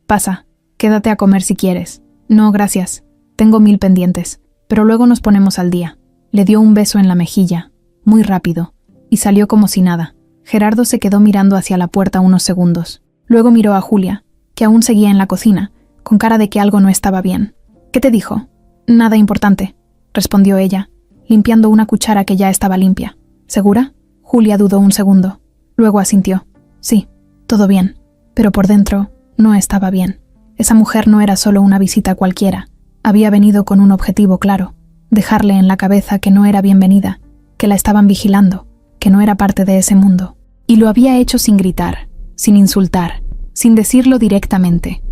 pasa. Quédate a comer si quieres. No, gracias. Tengo 1000 pendientes, pero luego nos ponemos al día. Le dio un beso en la mejilla, muy rápido, y salió como si nada. Gerardo se quedó mirando hacia la puerta unos segundos. Luego miró a Julia, que aún seguía en la cocina, con cara de que algo no estaba bien. ¿Qué te dijo? Nada importante, respondió ella, limpiando una cuchara que ya estaba limpia. ¿Segura? Julia dudó un segundo. Luego asintió. Sí, todo bien, pero por dentro no estaba bien. Esa mujer no era solo una visita cualquiera. Había venido con un objetivo claro, dejarle en la cabeza que no era bienvenida, que la estaban vigilando, que no era parte de ese mundo. Y lo había hecho sin gritar, sin insultar, sin decirlo directamente.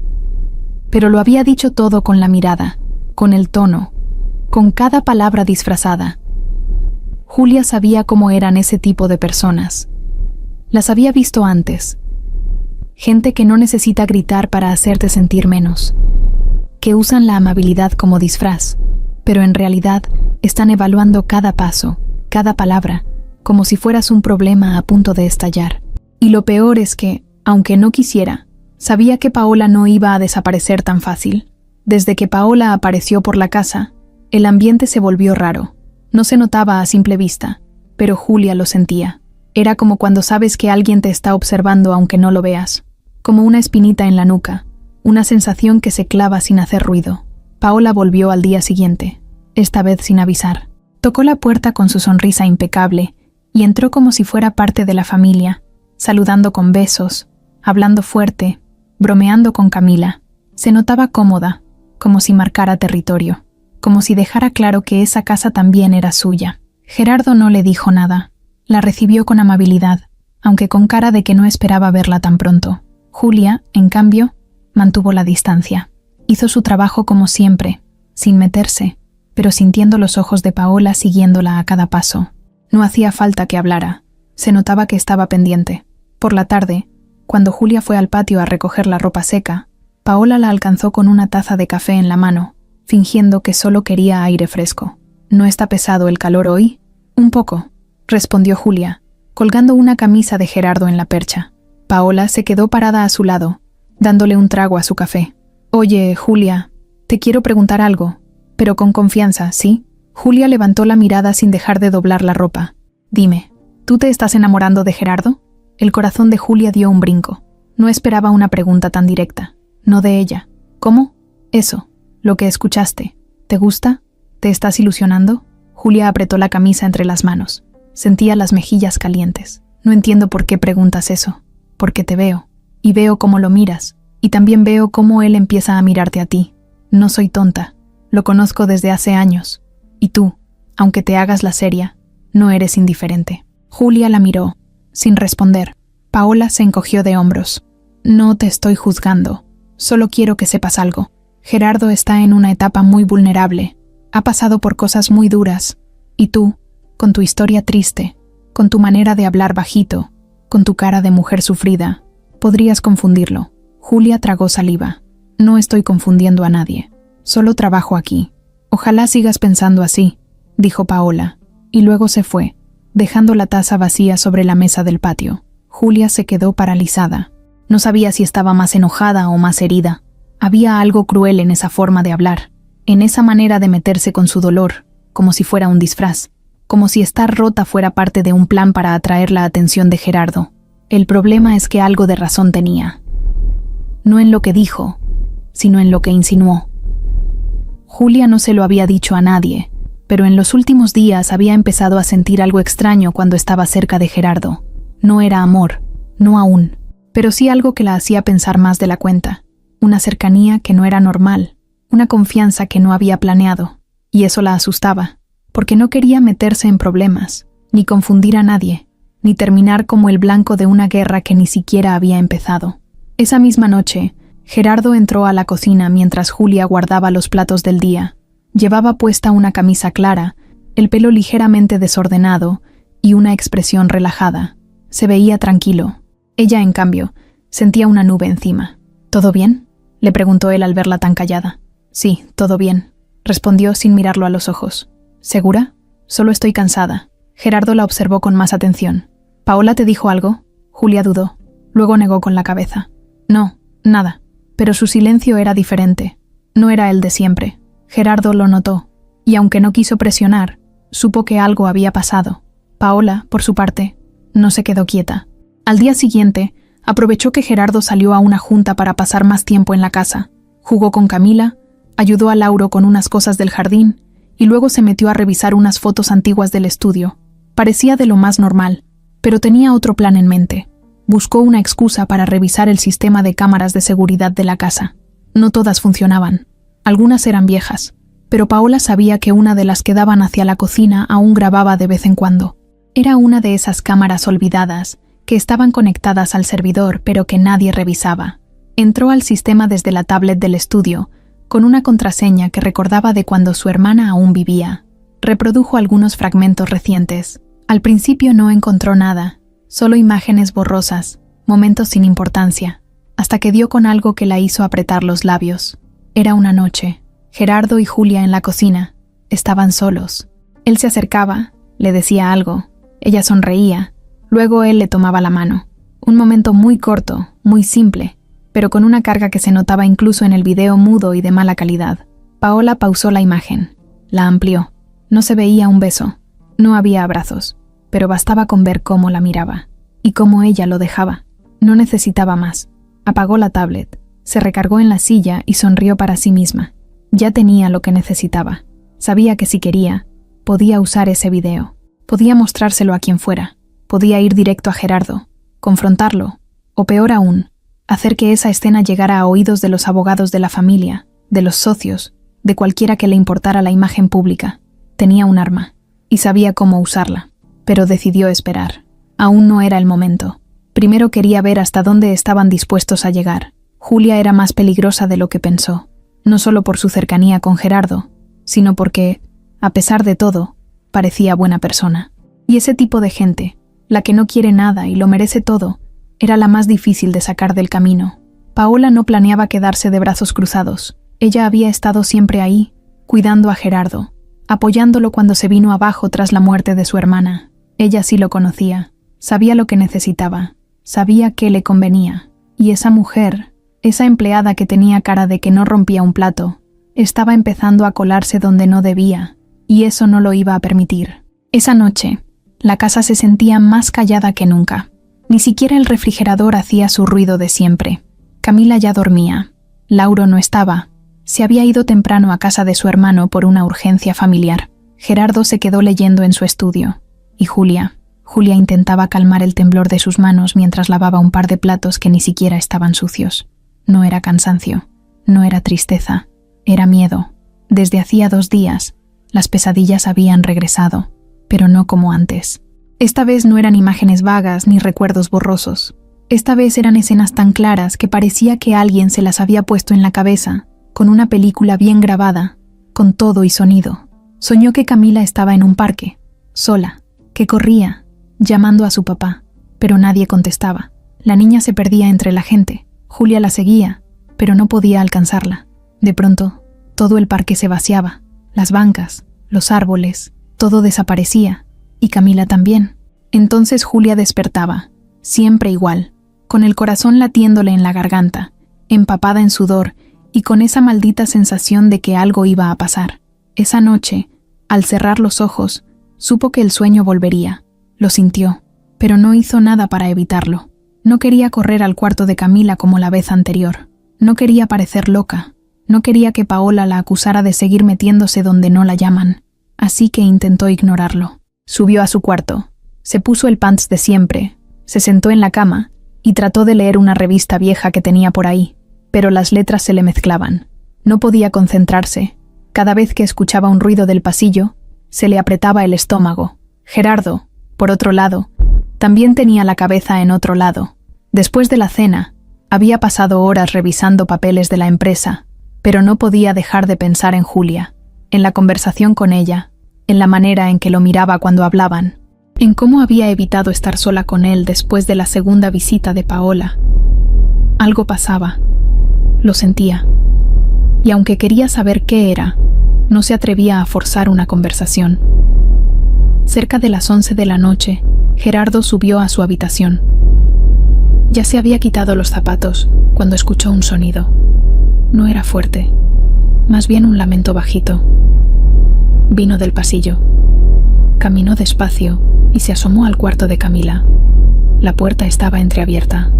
Pero lo había dicho todo con la mirada, con el tono, con cada palabra disfrazada. Julia sabía cómo eran ese tipo de personas. Las había visto antes. Gente que no necesita gritar para hacerte sentir menos, que usan la amabilidad como disfraz, pero en realidad están evaluando cada paso, cada palabra, como si fueras un problema a punto de estallar. Y lo peor es que, aunque no quisiera, sabía que Paola no iba a desaparecer tan fácil. Desde que Paola apareció por la casa, el ambiente se volvió raro. No se notaba a simple vista, pero Julia lo sentía. Era como cuando sabes que alguien te está observando aunque no lo veas, como una espinita en la nuca, una sensación que se clava sin hacer ruido. Paola volvió al día siguiente, esta vez sin avisar. Tocó la puerta con su sonrisa impecable y entró como si fuera parte de la familia, saludando con besos, hablando fuerte, bromeando con Camila. Se notaba cómoda, como si marcara territorio, como si dejara claro que esa casa también era suya. Gerardo no le dijo nada. La recibió con amabilidad, aunque con cara de que no esperaba verla tan pronto. Julia, en cambio, mantuvo la distancia. Hizo su trabajo como siempre, sin meterse, pero sintiendo los ojos de Paola siguiéndola a cada paso. No hacía falta que hablara. Se notaba que estaba pendiente. Por la tarde, cuando Julia fue al patio a recoger la ropa seca, Paola la alcanzó con una taza de café en la mano, fingiendo que solo quería aire fresco. ¿No está pesado el calor hoy? Un poco, respondió Julia, colgando una camisa de Gerardo en la percha. Paola se quedó parada a su lado, dándole un trago a su café. Oye, Julia, te quiero preguntar algo, pero con confianza, ¿sí? Julia levantó la mirada sin dejar de doblar la ropa. Dime, ¿tú te estás enamorando de Gerardo? El corazón de Julia dio un brinco. No esperaba una pregunta tan directa. No de ella. ¿Cómo? Eso, lo que escuchaste. ¿Te gusta? ¿Te estás ilusionando? Julia apretó la camisa entre las manos. Sentía las mejillas calientes. No entiendo por qué preguntas eso. Porque te veo. Y veo cómo lo miras. Y también veo cómo él empieza a mirarte a ti. No soy tonta. Lo conozco desde hace años. Y tú, aunque te hagas la seria, no eres indiferente. Julia la miró, sin responder. Paola se encogió de hombros. No te estoy juzgando. Solo quiero que sepas algo. Gerardo está en una etapa muy vulnerable. Ha pasado por cosas muy duras. Y tú, con tu historia triste, con tu manera de hablar bajito, con tu cara de mujer sufrida, podrías confundirlo. Julia tragó saliva. No estoy confundiendo a nadie. Solo trabajo aquí. Ojalá sigas pensando así, dijo Paola, y luego se fue, dejando la taza vacía sobre la mesa del patio. Julia se quedó paralizada. No sabía si estaba más enojada o más herida. Había algo cruel en esa forma de hablar, en esa manera de meterse con su dolor, como si fuera un disfraz, como si estar rota fuera parte de un plan para atraer la atención de Gerardo. El problema es que algo de razón tenía. No en lo que dijo, sino en lo que insinuó. Julia no se lo había dicho a nadie, pero en los últimos días había empezado a sentir algo extraño cuando estaba cerca de Gerardo. No era amor, no aún, pero sí algo que la hacía pensar más de la cuenta. Una cercanía que no era normal, una confianza que no había planeado, y eso la asustaba, porque no quería meterse en problemas, ni confundir a nadie, ni terminar como el blanco de una guerra que ni siquiera había empezado. Esa misma noche, Gerardo entró a la cocina mientras Julia guardaba los platos del día. Llevaba puesta una camisa clara, el pelo ligeramente desordenado y una expresión relajada. Se veía tranquilo. Ella, en cambio, sentía una nube encima. ¿Todo bien?, le preguntó él al verla tan callada. Sí, todo bien, respondió sin mirarlo a los ojos. ¿Segura? Solo estoy cansada. Gerardo la observó con más atención. ¿Paola te dijo algo? Julia dudó. Luego negó con la cabeza. No, nada. Pero su silencio era diferente. No era el de siempre. Gerardo lo notó, y aunque no quiso presionar, supo que algo había pasado. Paola, por su parte, no se quedó quieta. Al día siguiente, aprovechó que Gerardo salió a una junta para pasar más tiempo en la casa. Jugó con Camila, ayudó a Lauro con unas cosas del jardín, y luego se metió a revisar unas fotos antiguas del estudio. Parecía de lo más normal, pero tenía otro plan en mente. Buscó una excusa para revisar el sistema de cámaras de seguridad de la casa. No todas funcionaban. Algunas eran viejas, pero Paola sabía que una de las que daban hacia la cocina aún grababa de vez en cuando. Era una de esas cámaras olvidadas que estaban conectadas al servidor pero que nadie revisaba. Entró al sistema desde la tablet del estudio, con una contraseña que recordaba de cuando su hermana aún vivía. Reprodujo algunos fragmentos recientes. Al principio no encontró nada, solo imágenes borrosas, momentos sin importancia, hasta que dio con algo que la hizo apretar los labios. Era una noche. Gerardo y Julia en la cocina. Estaban solos. Él se acercaba, le decía algo. Ella sonreía. Luego él le tomaba la mano. Un momento muy corto, muy simple, pero con una carga que se notaba incluso en el video mudo y de mala calidad. Paola pausó la imagen. La amplió. No se veía un beso. No había abrazos, pero bastaba con ver cómo la miraba. Y cómo ella lo dejaba. No necesitaba más. Apagó la tablet, se recargó en la silla y sonrió para sí misma. Ya tenía lo que necesitaba. Sabía que si quería, podía usar ese video. Podía mostrárselo a quien fuera. Podía ir directo a Gerardo, confrontarlo, o peor aún, hacer que esa escena llegara a oídos de los abogados de la familia, de los socios, de cualquiera que le importara la imagen pública. Tenía un arma, y sabía cómo usarla, pero decidió esperar. Aún no era el momento. Primero quería ver hasta dónde estaban dispuestos a llegar. Julia era más peligrosa de lo que pensó, no solo por su cercanía con Gerardo, sino porque, a pesar de todo, parecía buena persona. Y ese tipo de gente, la que no quiere nada y lo merece todo, era la más difícil de sacar del camino. Paola no planeaba quedarse de brazos cruzados. Ella había estado siempre ahí, cuidando a Gerardo, apoyándolo cuando se vino abajo tras la muerte de su hermana. Ella sí lo conocía, sabía lo que necesitaba, sabía qué le convenía. Y esa mujer, esa empleada que tenía cara de que no rompía un plato, estaba empezando a colarse donde no debía, y eso no lo iba a permitir. Esa noche, la casa se sentía más callada que nunca. Ni siquiera el refrigerador hacía su ruido de siempre. Camila ya dormía. Lauro no estaba. Se había ido temprano a casa de su hermano por una urgencia familiar. Gerardo se quedó leyendo en su estudio. Y Julia intentaba calmar el temblor de sus manos mientras lavaba un par de platos que ni siquiera estaban sucios. No era cansancio, no era tristeza, era miedo. Desde hacía 2 días, las pesadillas habían regresado, pero no como antes. Esta vez no eran imágenes vagas ni recuerdos borrosos. Esta vez eran escenas tan claras que parecía que alguien se las había puesto en la cabeza, con una película bien grabada, con todo y sonido. Soñó que Camila estaba en un parque, sola, que corría, llamando a su papá, pero nadie contestaba. La niña se perdía entre la gente. Julia la seguía, pero no podía alcanzarla. De pronto, todo el parque se vaciaba. Las bancas, los árboles, todo desaparecía. Y Camila también. Entonces Julia despertaba, siempre igual, con el corazón latiéndole en la garganta, empapada en sudor y con esa maldita sensación de que algo iba a pasar. Esa noche, al cerrar los ojos, supo que el sueño volvería. Lo sintió, pero no hizo nada para evitarlo. No quería correr al cuarto de Camila como la vez anterior. No quería parecer loca. No quería que Paola la acusara de seguir metiéndose donde no la llaman. Así que intentó ignorarlo. Subió a su cuarto. Se puso el pants de siempre. Se sentó en la cama y trató de leer una revista vieja que tenía por ahí, pero las letras se le mezclaban. No podía concentrarse. Cada vez que escuchaba un ruido del pasillo, se le apretaba el estómago. Gerardo, por otro lado, también tenía la cabeza en otro lado. Después de la cena, había pasado horas revisando papeles de la empresa, pero no podía dejar de pensar en Julia, en la conversación con ella, en la manera en que lo miraba cuando hablaban, en cómo había evitado estar sola con él después de la segunda visita de Paola. Algo pasaba. Lo sentía. Y aunque quería saber qué era, no se atrevía a forzar una conversación. Cerca de las 11 de la noche, Gerardo subió a su habitación. Ya se había quitado los zapatos cuando escuchó un sonido. No era fuerte, más bien un lamento bajito. Vino del pasillo. Caminó despacio y se asomó al cuarto de Camila. La puerta estaba entreabierta.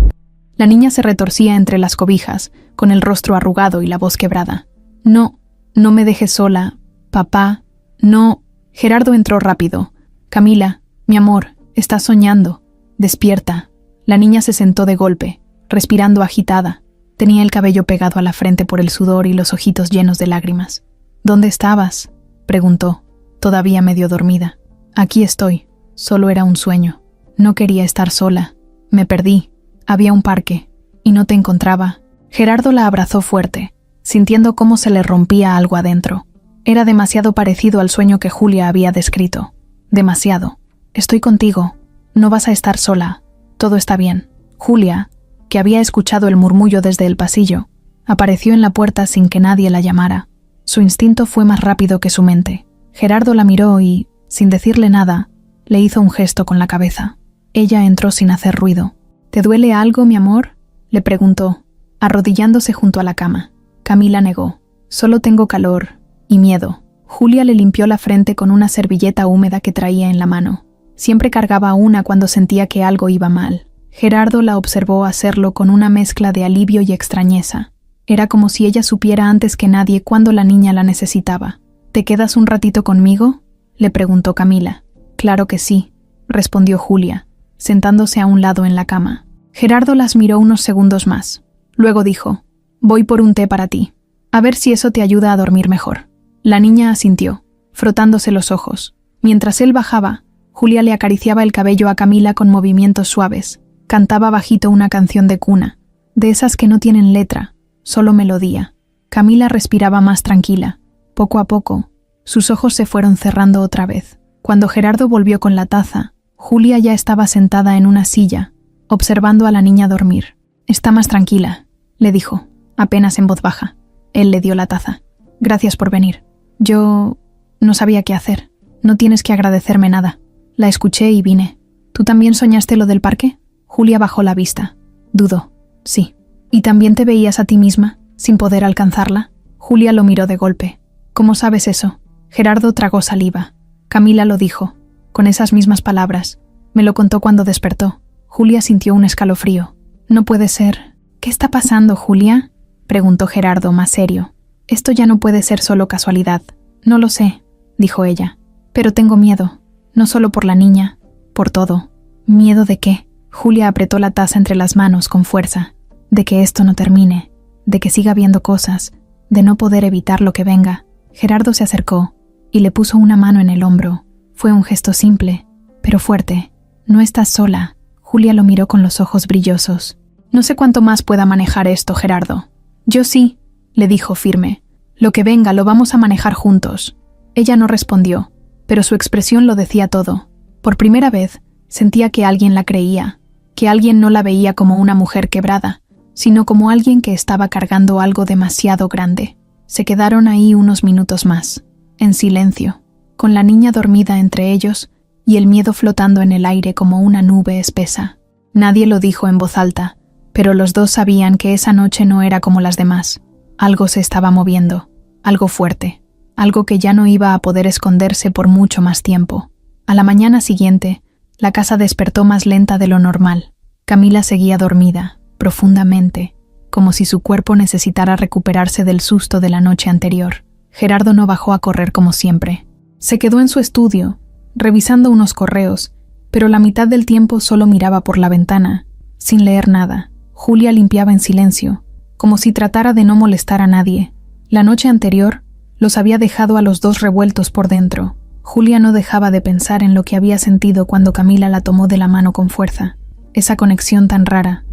La niña se retorcía entre las cobijas, con el rostro arrugado y la voz quebrada. No me dejes sola, papá, no. Gerardo entró rápido. Camila, mi amor, estás soñando. Despierta. La niña se sentó de golpe, respirando agitada. Tenía el cabello pegado a la frente por el sudor y los ojitos llenos de lágrimas. ¿Dónde estabas?, preguntó, todavía medio dormida. Aquí estoy. Solo era un sueño. No quería estar sola. Me perdí. Había un parque, y no te encontraba. Gerardo la abrazó fuerte, sintiendo cómo se le rompía algo adentro. Era demasiado parecido al sueño que Julia había descrito. Demasiado. Estoy contigo. No vas a estar sola. Todo está bien. Julia, que había escuchado el murmullo desde el pasillo, apareció en la puerta sin que nadie la llamara. Su instinto fue más rápido que su mente. Gerardo la miró y, sin decirle nada, le hizo un gesto con la cabeza. Ella entró sin hacer ruido. ¿Te duele algo, mi amor?, le preguntó, arrodillándose junto a la cama. Camila negó. Solo tengo calor y miedo. Julia le limpió la frente con una servilleta húmeda que traía en la mano. Siempre cargaba una cuando sentía que algo iba mal. Gerardo la observó hacerlo con una mezcla de alivio y extrañeza. Era como si ella supiera antes que nadie cuándo la niña la necesitaba. ¿Te quedas un ratito conmigo?, le preguntó Camila. Claro que sí, respondió Julia, sentándose a un lado en la cama. Gerardo las miró unos segundos más. Luego dijo, voy por un té para ti. A ver si eso te ayuda a dormir mejor. La niña asintió, frotándose los ojos. Mientras él bajaba, Julia le acariciaba el cabello a Camila con movimientos suaves. Cantaba bajito una canción de cuna, de esas que no tienen letra, solo melodía. Camila respiraba más tranquila. Poco a poco, sus ojos se fueron cerrando otra vez. Cuando Gerardo volvió con la taza, Julia ya estaba sentada en una silla, observando a la niña dormir. Está más tranquila, le dijo, apenas en voz baja. Él le dio la taza. Gracias por venir. Yo no sabía qué hacer. No tienes que agradecerme nada. La escuché y vine. ¿Tú también soñaste lo del parque? Julia bajó la vista. Dudó. Sí. ¿Y también te veías a ti misma, sin poder alcanzarla? Julia lo miró de golpe. ¿Cómo sabes eso? Gerardo tragó saliva. Camila lo dijo, con esas mismas palabras. Me lo contó cuando despertó. Julia sintió un escalofrío. No puede ser. ¿Qué está pasando, Julia?, preguntó Gerardo más serio. Esto ya no puede ser solo casualidad. No lo sé, dijo ella. Pero tengo miedo. No solo por la niña, por todo. ¿Miedo de qué? Julia apretó la taza entre las manos con fuerza. De que esto no termine, de que siga viendo cosas, de no poder evitar lo que venga. Gerardo se acercó y le puso una mano en el hombro. Fue un gesto simple, pero fuerte. No estás sola. Julia lo miró con los ojos brillosos. No sé cuánto más pueda manejar esto, Gerardo. Yo sí, le dijo firme. Lo que venga lo vamos a manejar juntos. Ella no respondió, pero su expresión lo decía todo. Por primera vez, sentía que alguien la creía, que alguien no la veía como una mujer quebrada, sino como alguien que estaba cargando algo demasiado grande. Se quedaron ahí unos minutos más, en silencio, con la niña dormida entre ellos y el miedo flotando en el aire como una nube espesa. Nadie lo dijo en voz alta, pero los dos sabían que esa noche no era como las demás. Algo se estaba moviendo, algo fuerte, algo que ya no iba a poder esconderse por mucho más tiempo. A la mañana siguiente, la casa despertó más lenta de lo normal. Camila seguía dormida, profundamente, como si su cuerpo necesitara recuperarse del susto de la noche anterior. Gerardo no bajó a correr como siempre. Se quedó en su estudio, revisando unos correos, pero la mitad del tiempo solo miraba por la ventana, sin leer nada. Julia limpiaba en silencio, como si tratara de no molestar a nadie. La noche anterior los había dejado a los dos revueltos por dentro. Julia no dejaba de pensar en lo que había sentido cuando Camila la tomó de la mano con fuerza. Esa conexión tan rara,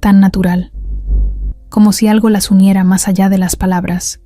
tan natural, como si algo las uniera más allá de las palabras.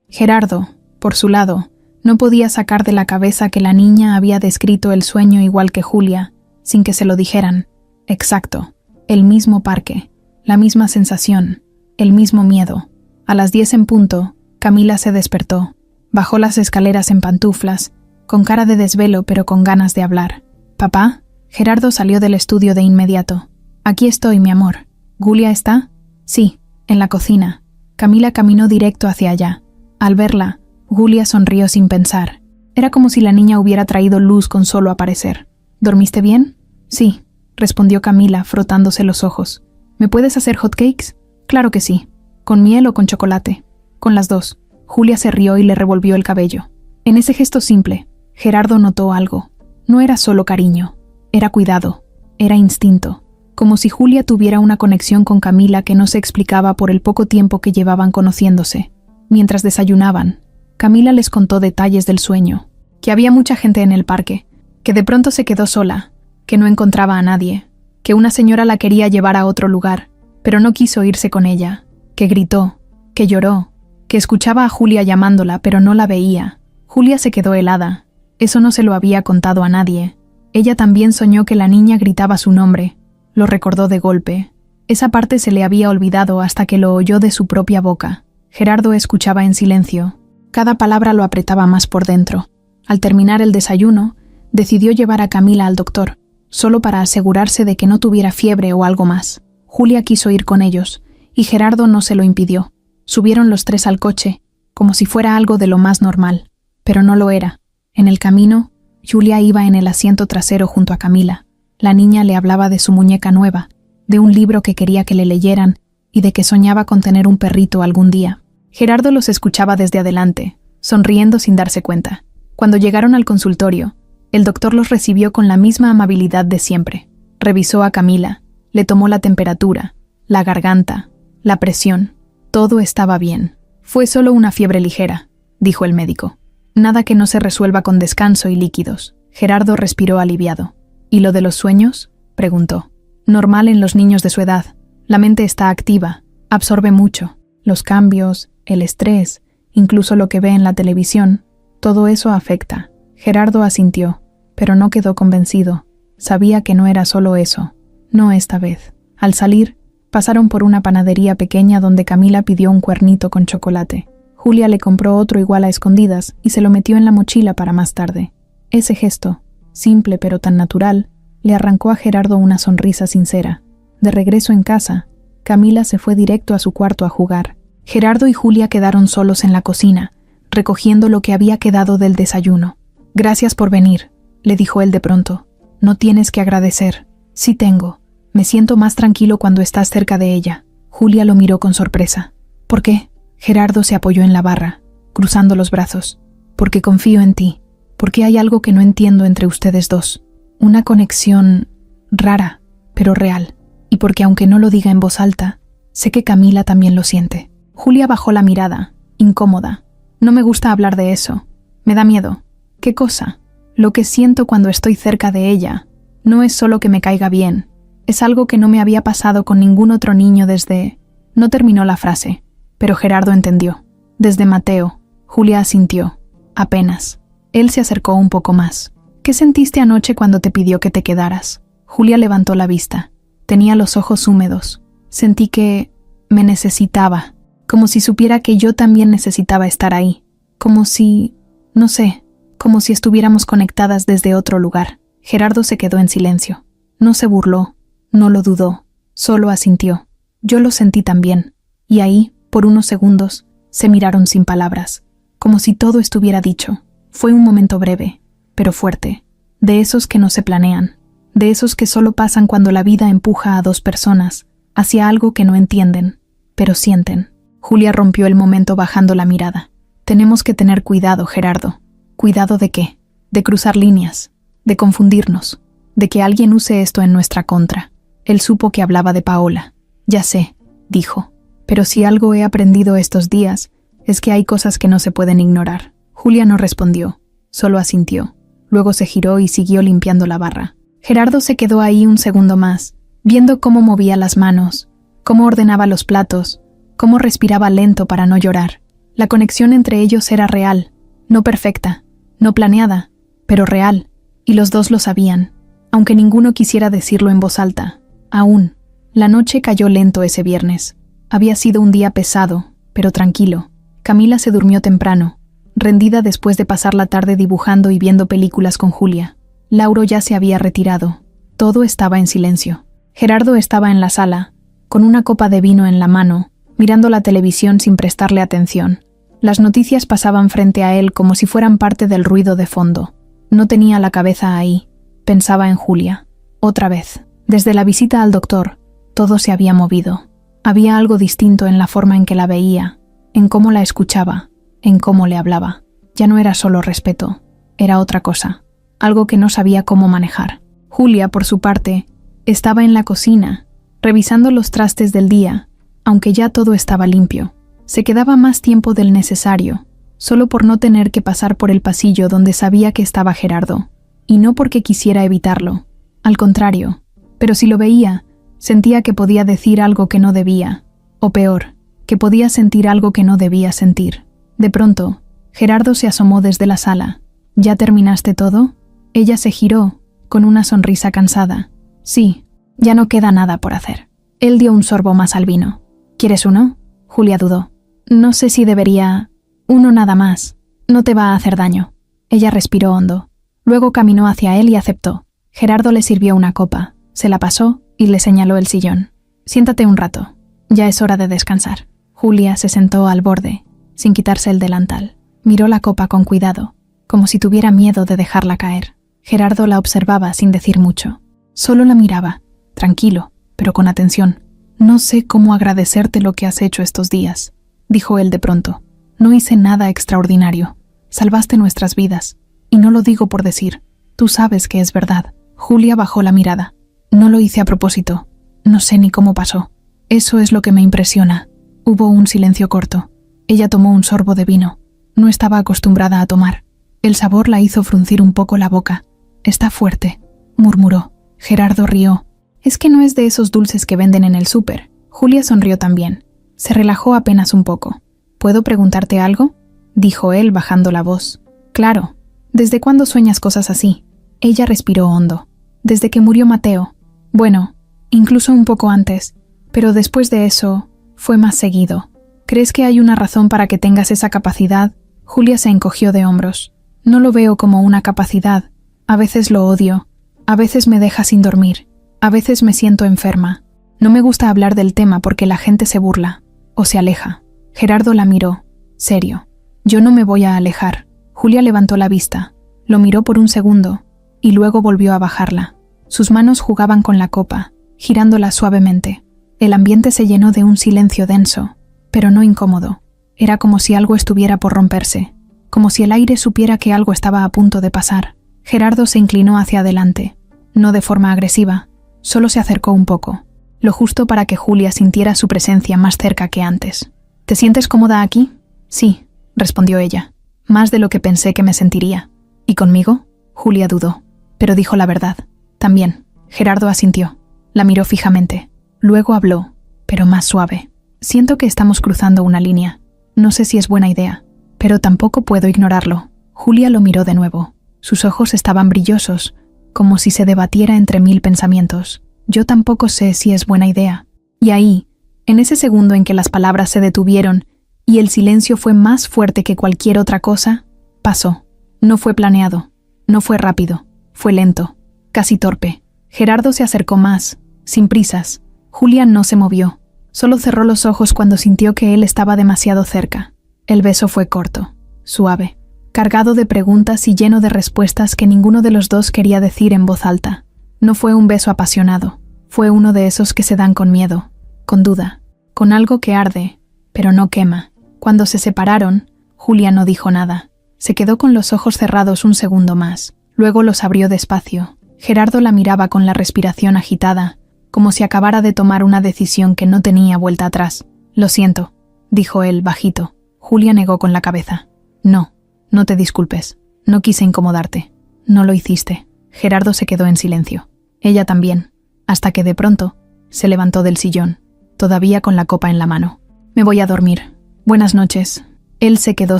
Gerardo, por su lado, no podía sacar de la cabeza que la niña había descrito el sueño igual que Julia, sin que se lo dijeran. Exacto, el mismo parque, la misma sensación, el mismo miedo. A las 10 en punto, Camila se despertó. Bajó las escaleras en pantuflas, con cara de desvelo pero con ganas de hablar. ¿Papá? Gerardo salió del estudio de inmediato. Aquí estoy, mi amor. ¿Julia está? Sí, en la cocina. Camila caminó directo hacia allá. Al verla, Julia sonrió sin pensar. Era como si la niña hubiera traído luz con solo aparecer. ¿Dormiste bien? Sí, respondió Camila, frotándose los ojos. ¿Me puedes hacer hotcakes? Claro que sí. ¿Con miel o con chocolate? Con las dos. Julia se rió y le revolvió el cabello. En ese gesto simple, Gerardo notó algo. No era solo cariño, era cuidado, era instinto. Como si Julia tuviera una conexión con Camila que no se explicaba por el poco tiempo que llevaban conociéndose. Mientras desayunaban, Camila les contó detalles del sueño, que había mucha gente en el parque, que de pronto se quedó sola, que no encontraba a nadie, que una señora la quería llevar a otro lugar, pero no quiso irse con ella, que gritó, que lloró, que escuchaba a Julia llamándola, pero no la veía. Julia se quedó helada. Eso no se lo había contado a nadie. Ella también soñó que la niña gritaba su nombre. Lo recordó de golpe. Esa parte se le había olvidado hasta que lo oyó de su propia boca. Gerardo escuchaba en silencio. Cada palabra lo apretaba más por dentro. Al terminar el desayuno, decidió llevar a Camila al doctor, solo para asegurarse de que no tuviera fiebre o algo más. Julia quiso ir con ellos, y Gerardo no se lo impidió. Subieron los tres al coche, como si fuera algo de lo más normal, pero no lo era. En el camino, Julia iba en el asiento trasero junto a Camila. La niña le hablaba de su muñeca nueva, de un libro que quería que le leyeran y de que soñaba con tener un perrito algún día. Gerardo los escuchaba desde adelante, sonriendo sin darse cuenta. Cuando llegaron al consultorio, el doctor los recibió con la misma amabilidad de siempre. Revisó a Camila, le tomó la temperatura, la garganta, la presión. Todo estaba bien. Fue solo una fiebre ligera, dijo el médico. Nada que no se resuelva con descanso y líquidos. Gerardo respiró aliviado. ¿Y lo de los sueños?, preguntó. Normal en los niños de su edad. La mente está activa, absorbe mucho. Los cambios, el estrés, incluso lo que ve en la televisión, todo eso afecta. Gerardo asintió, pero no quedó convencido. Sabía que no era solo eso. No esta vez. Al salir, pasaron por una panadería pequeña donde Camila pidió un cuernito con chocolate. Julia le compró otro igual a escondidas y se lo metió en la mochila para más tarde. Ese gesto, simple pero tan natural, le arrancó a Gerardo una sonrisa sincera. De regreso en casa, Camila se fue directo a su cuarto a jugar. Gerardo y Julia quedaron solos en la cocina, recogiendo lo que había quedado del desayuno. «Gracias por venir», le dijo él de pronto. «No tienes que agradecer». «Sí tengo. Me siento más tranquilo cuando estás cerca de ella». Julia lo miró con sorpresa. «¿Por qué?». Gerardo se apoyó en la barra, cruzando los brazos. «Porque confío en ti. Porque hay algo que no entiendo entre ustedes dos. Una conexión rara, pero real. Y porque aunque no lo diga en voz alta, sé que Camila también lo siente». Julia bajó la mirada, incómoda. «No me gusta hablar de eso. Me da miedo». «¿Qué cosa?». «Lo que siento cuando estoy cerca de ella. No es solo que me caiga bien. Es algo que no me había pasado con ningún otro niño desde...». No terminó la frase, pero Gerardo entendió. «Desde Mateo». Julia asintió. «Apenas». Él se acercó un poco más. «¿Qué sentiste anoche cuando te pidió que te quedaras?». Julia levantó la vista. Tenía los ojos húmedos. «Sentí que... me necesitaba. Como si supiera que yo también necesitaba estar ahí. Como si... no sé, como si estuviéramos conectadas desde otro lugar». Gerardo se quedó en silencio. No se burló, no lo dudó, solo asintió. «Yo lo sentí también». Y ahí, por unos segundos, se miraron sin palabras, como si todo estuviera dicho. Fue un momento breve, pero fuerte, de esos que no se planean, de esos que solo pasan cuando la vida empuja a dos personas hacia algo que no entienden, pero sienten. Julia rompió el momento bajando la mirada. «Tenemos que tener cuidado, Gerardo». «¿Cuidado de qué?». «De cruzar líneas, de confundirnos, de que alguien use esto en nuestra contra». Él supo que hablaba de Paola. «Ya sé», dijo, «pero si algo he aprendido estos días es que hay cosas que no se pueden ignorar». Julia no respondió, solo asintió. Luego se giró y siguió limpiando la barra. Gerardo se quedó ahí un segundo más, viendo cómo movía las manos, cómo ordenaba los platos, cómo respiraba lento para no llorar. La conexión entre ellos era real, no perfecta, no planeada, pero real, y los dos lo sabían, aunque ninguno quisiera decirlo en voz alta. Aún, la noche cayó lento ese viernes. Había sido un día pesado, pero tranquilo. Camila se durmió temprano, rendida después de pasar la tarde dibujando y viendo películas con Julia. Lauro ya se había retirado. Todo estaba en silencio. Gerardo estaba en la sala, con una copa de vino en la mano, mirando la televisión sin prestarle atención. Las noticias pasaban frente a él como si fueran parte del ruido de fondo. No tenía la cabeza ahí. Pensaba en Julia. Otra vez. Desde la visita al doctor, todo se había movido. Había algo distinto en la forma en que la veía, en cómo la escuchaba, en cómo le hablaba. Ya no era solo respeto, era otra cosa, algo que no sabía cómo manejar. Julia, por su parte, estaba en la cocina, revisando los trastes del día, aunque ya todo estaba limpio. Se quedaba más tiempo del necesario, solo por no tener que pasar por el pasillo donde sabía que estaba Gerardo, y no porque quisiera evitarlo. Al contrario, pero si lo veía, sentía que podía decir algo que no debía, o peor, que podía sentir algo que no debía sentir. De pronto, Gerardo se asomó desde la sala. ¿Ya terminaste todo? Ella se giró, con una sonrisa cansada. Sí, ya no queda nada por hacer. Él dio un sorbo más al vino. ¿Quieres uno? Julia dudó. No sé si debería... Uno nada más. No te va a hacer daño. Ella respiró hondo. Luego caminó hacia él y aceptó. Gerardo le sirvió una copa, se la pasó y le señaló el sillón. Siéntate un rato. Ya es hora de descansar. Julia se sentó al borde, sin quitarse el delantal. Miró la copa con cuidado, como si tuviera miedo de dejarla caer. Gerardo la observaba sin decir mucho. Solo la miraba, tranquilo, pero con atención. No sé cómo agradecerte lo que has hecho estos días, dijo él de pronto. No hice nada extraordinario. Salvaste nuestras vidas. Y no lo digo por decir. Tú sabes que es verdad. Julia bajó la mirada. No lo hice a propósito. No sé ni cómo pasó. Eso es lo que me impresiona. Hubo un silencio corto. Ella tomó un sorbo de vino. No estaba acostumbrada a tomar. El sabor la hizo fruncir un poco la boca. Está fuerte, murmuró. Gerardo rió. Es que no es de esos dulces que venden en el súper. Julia sonrió también. Se relajó apenas un poco. ¿Puedo preguntarte algo?, dijo él bajando la voz. Claro. ¿Desde cuándo sueñas cosas así? Ella respiró hondo. Desde que murió Mateo. Bueno, incluso un poco antes, pero después de eso fue más seguido. ¿Crees que hay una razón para que tengas esa capacidad? Julia se encogió de hombros. No lo veo como una capacidad. A veces lo odio. A veces me deja sin dormir. A veces me siento enferma. No me gusta hablar del tema porque la gente se burla o se aleja. Gerardo la miró. Serio. Yo no me voy a alejar. Julia levantó la vista. Lo miró por un segundo y luego volvió a bajarla. Sus manos jugaban con la copa, girándola suavemente. El ambiente se llenó de un silencio denso, pero no incómodo. Era como si algo estuviera por romperse, como si el aire supiera que algo estaba a punto de pasar. Gerardo se inclinó hacia adelante, no de forma agresiva, solo se acercó un poco, lo justo para que Julia sintiera su presencia más cerca que antes. ¿Te sientes cómoda aquí? Sí, respondió ella. Más de lo que pensé que me sentiría. ¿Y conmigo? Julia dudó, pero dijo la verdad. También. Gerardo asintió. La miró fijamente. Luego habló, pero más suave. Siento que estamos cruzando una línea. No sé si es buena idea, pero tampoco puedo ignorarlo. Julia lo miró de nuevo. Sus ojos estaban brillosos, como si se debatiera entre mil pensamientos. Yo tampoco sé si es buena idea. Y ahí, en ese segundo en que las palabras se detuvieron y el silencio fue más fuerte que cualquier otra cosa, pasó. No fue planeado, no fue rápido, fue lento, casi torpe. Gerardo se acercó más, sin prisas. Julia no se movió, solo cerró los ojos cuando sintió que él estaba demasiado cerca. El beso fue corto, suave, cargado de preguntas y lleno de respuestas que ninguno de los dos quería decir en voz alta. No fue un beso apasionado, fue uno de esos que se dan con miedo, con duda, con algo que arde, pero no quema. Cuando se separaron, Julia no dijo nada. Se quedó con los ojos cerrados un segundo más. Luego los abrió despacio. Gerardo la miraba con la respiración agitada, como si acabara de tomar una decisión que no tenía vuelta atrás. Lo siento, dijo él bajito. Julia negó con la cabeza. No, no te disculpes. No quise incomodarte. No lo hiciste. Gerardo se quedó en silencio. Ella también, hasta que de pronto se levantó del sillón, todavía con la copa en la mano. Me voy a dormir. Buenas noches. Él se quedó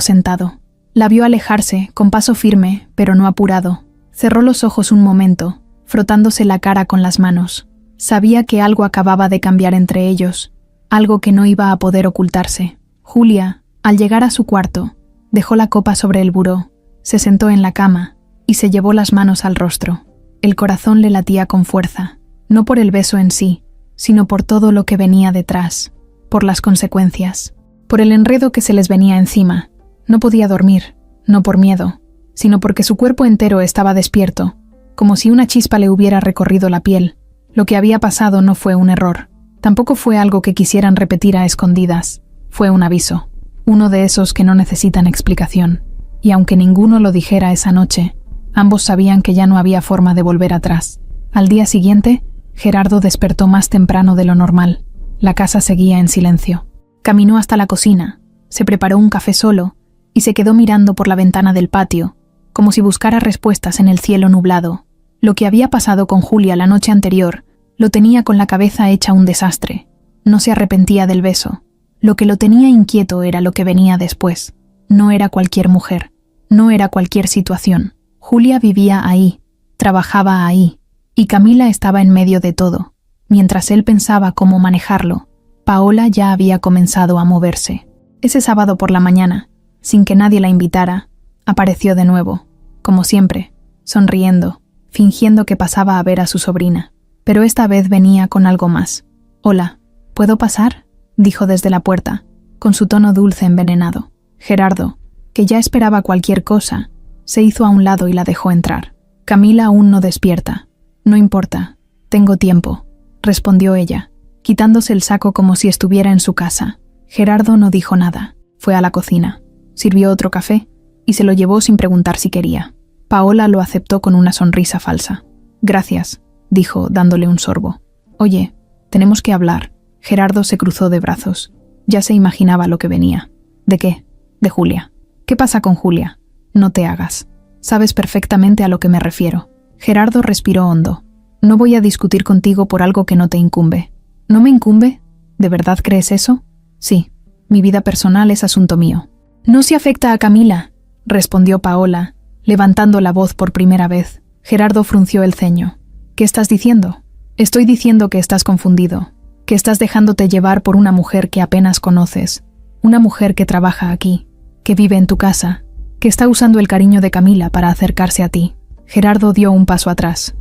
sentado. La vio alejarse, con paso firme, pero no apurado. Cerró los ojos un momento, frotándose la cara con las manos. Sabía que algo acababa de cambiar entre ellos, algo que no iba a poder ocultarse. Julia, al llegar a su cuarto, dejó la copa sobre el buró, se sentó en la cama y se llevó las manos al rostro. El corazón le latía con fuerza, no por el beso en sí, sino por todo lo que venía detrás, por las consecuencias, por el enredo que se les venía encima. No podía dormir, no por miedo, sino porque su cuerpo entero estaba despierto, como si una chispa le hubiera recorrido la piel. Lo que había pasado no fue un error, tampoco fue algo que quisieran repetir a escondidas, fue un aviso, uno de esos que no necesitan explicación. Y aunque ninguno lo dijera esa noche, ambos sabían que ya no había forma de volver atrás. Al día siguiente, Gerardo despertó más temprano de lo normal. La casa seguía en silencio. Caminó hasta la cocina, se preparó un café solo y se quedó mirando por la ventana del patio, como si buscara respuestas en el cielo nublado. Lo que había pasado con Julia la noche anterior lo tenía con la cabeza hecha un desastre. No se arrepentía del beso, Lo que lo tenía inquieto era lo que venía después. No era cualquier mujer, no era cualquier situación. Julia vivía ahí, trabajaba ahí, y Camila estaba en medio de todo. Mientras él pensaba cómo manejarlo, Paola ya había comenzado a moverse. Ese sábado por la mañana, sin que nadie la invitara, apareció de nuevo, como siempre, sonriendo, fingiendo que pasaba a ver a su sobrina. Pero esta vez venía con algo más. «Hola, ¿puedo pasar?», dijo desde la puerta, con su tono dulce envenenado. Gerardo, que ya esperaba cualquier cosa, se hizo a un lado y la dejó entrar. «Camila aún no despierta. No importa, tengo tiempo», respondió ella, quitándose el saco como si estuviera en su casa. Gerardo no dijo nada. Fue a la cocina, sirvió otro café y se lo llevó sin preguntar si quería. Paola lo aceptó con una sonrisa falsa. «Gracias», dijo, dándole un sorbo. «Oye, tenemos que hablar». Gerardo se cruzó de brazos. Ya se imaginaba lo que venía. «¿De qué?». «De Julia». «¿Qué pasa con Julia?». «No te hagas. Sabes perfectamente a lo que me refiero». Gerardo respiró hondo. «No voy a discutir contigo por algo que no te incumbe». «¿No me incumbe? ¿De verdad crees eso?». «Sí, mi vida personal es asunto mío». «No se afecta a Camila», respondió Paola, levantando la voz por primera vez. Gerardo frunció el ceño. «¿Qué estás diciendo?». «Estoy diciendo que estás confundido, que estás dejándote llevar por una mujer que apenas conoces, una mujer que trabaja aquí, que vive en tu casa, que está usando el cariño de Camila para acercarse a ti». Gerardo dio un paso atrás.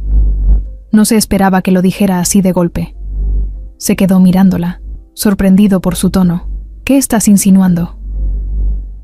No se esperaba que lo dijera así de golpe. Se quedó mirándola, sorprendido por su tono. «¿Qué estás insinuando?».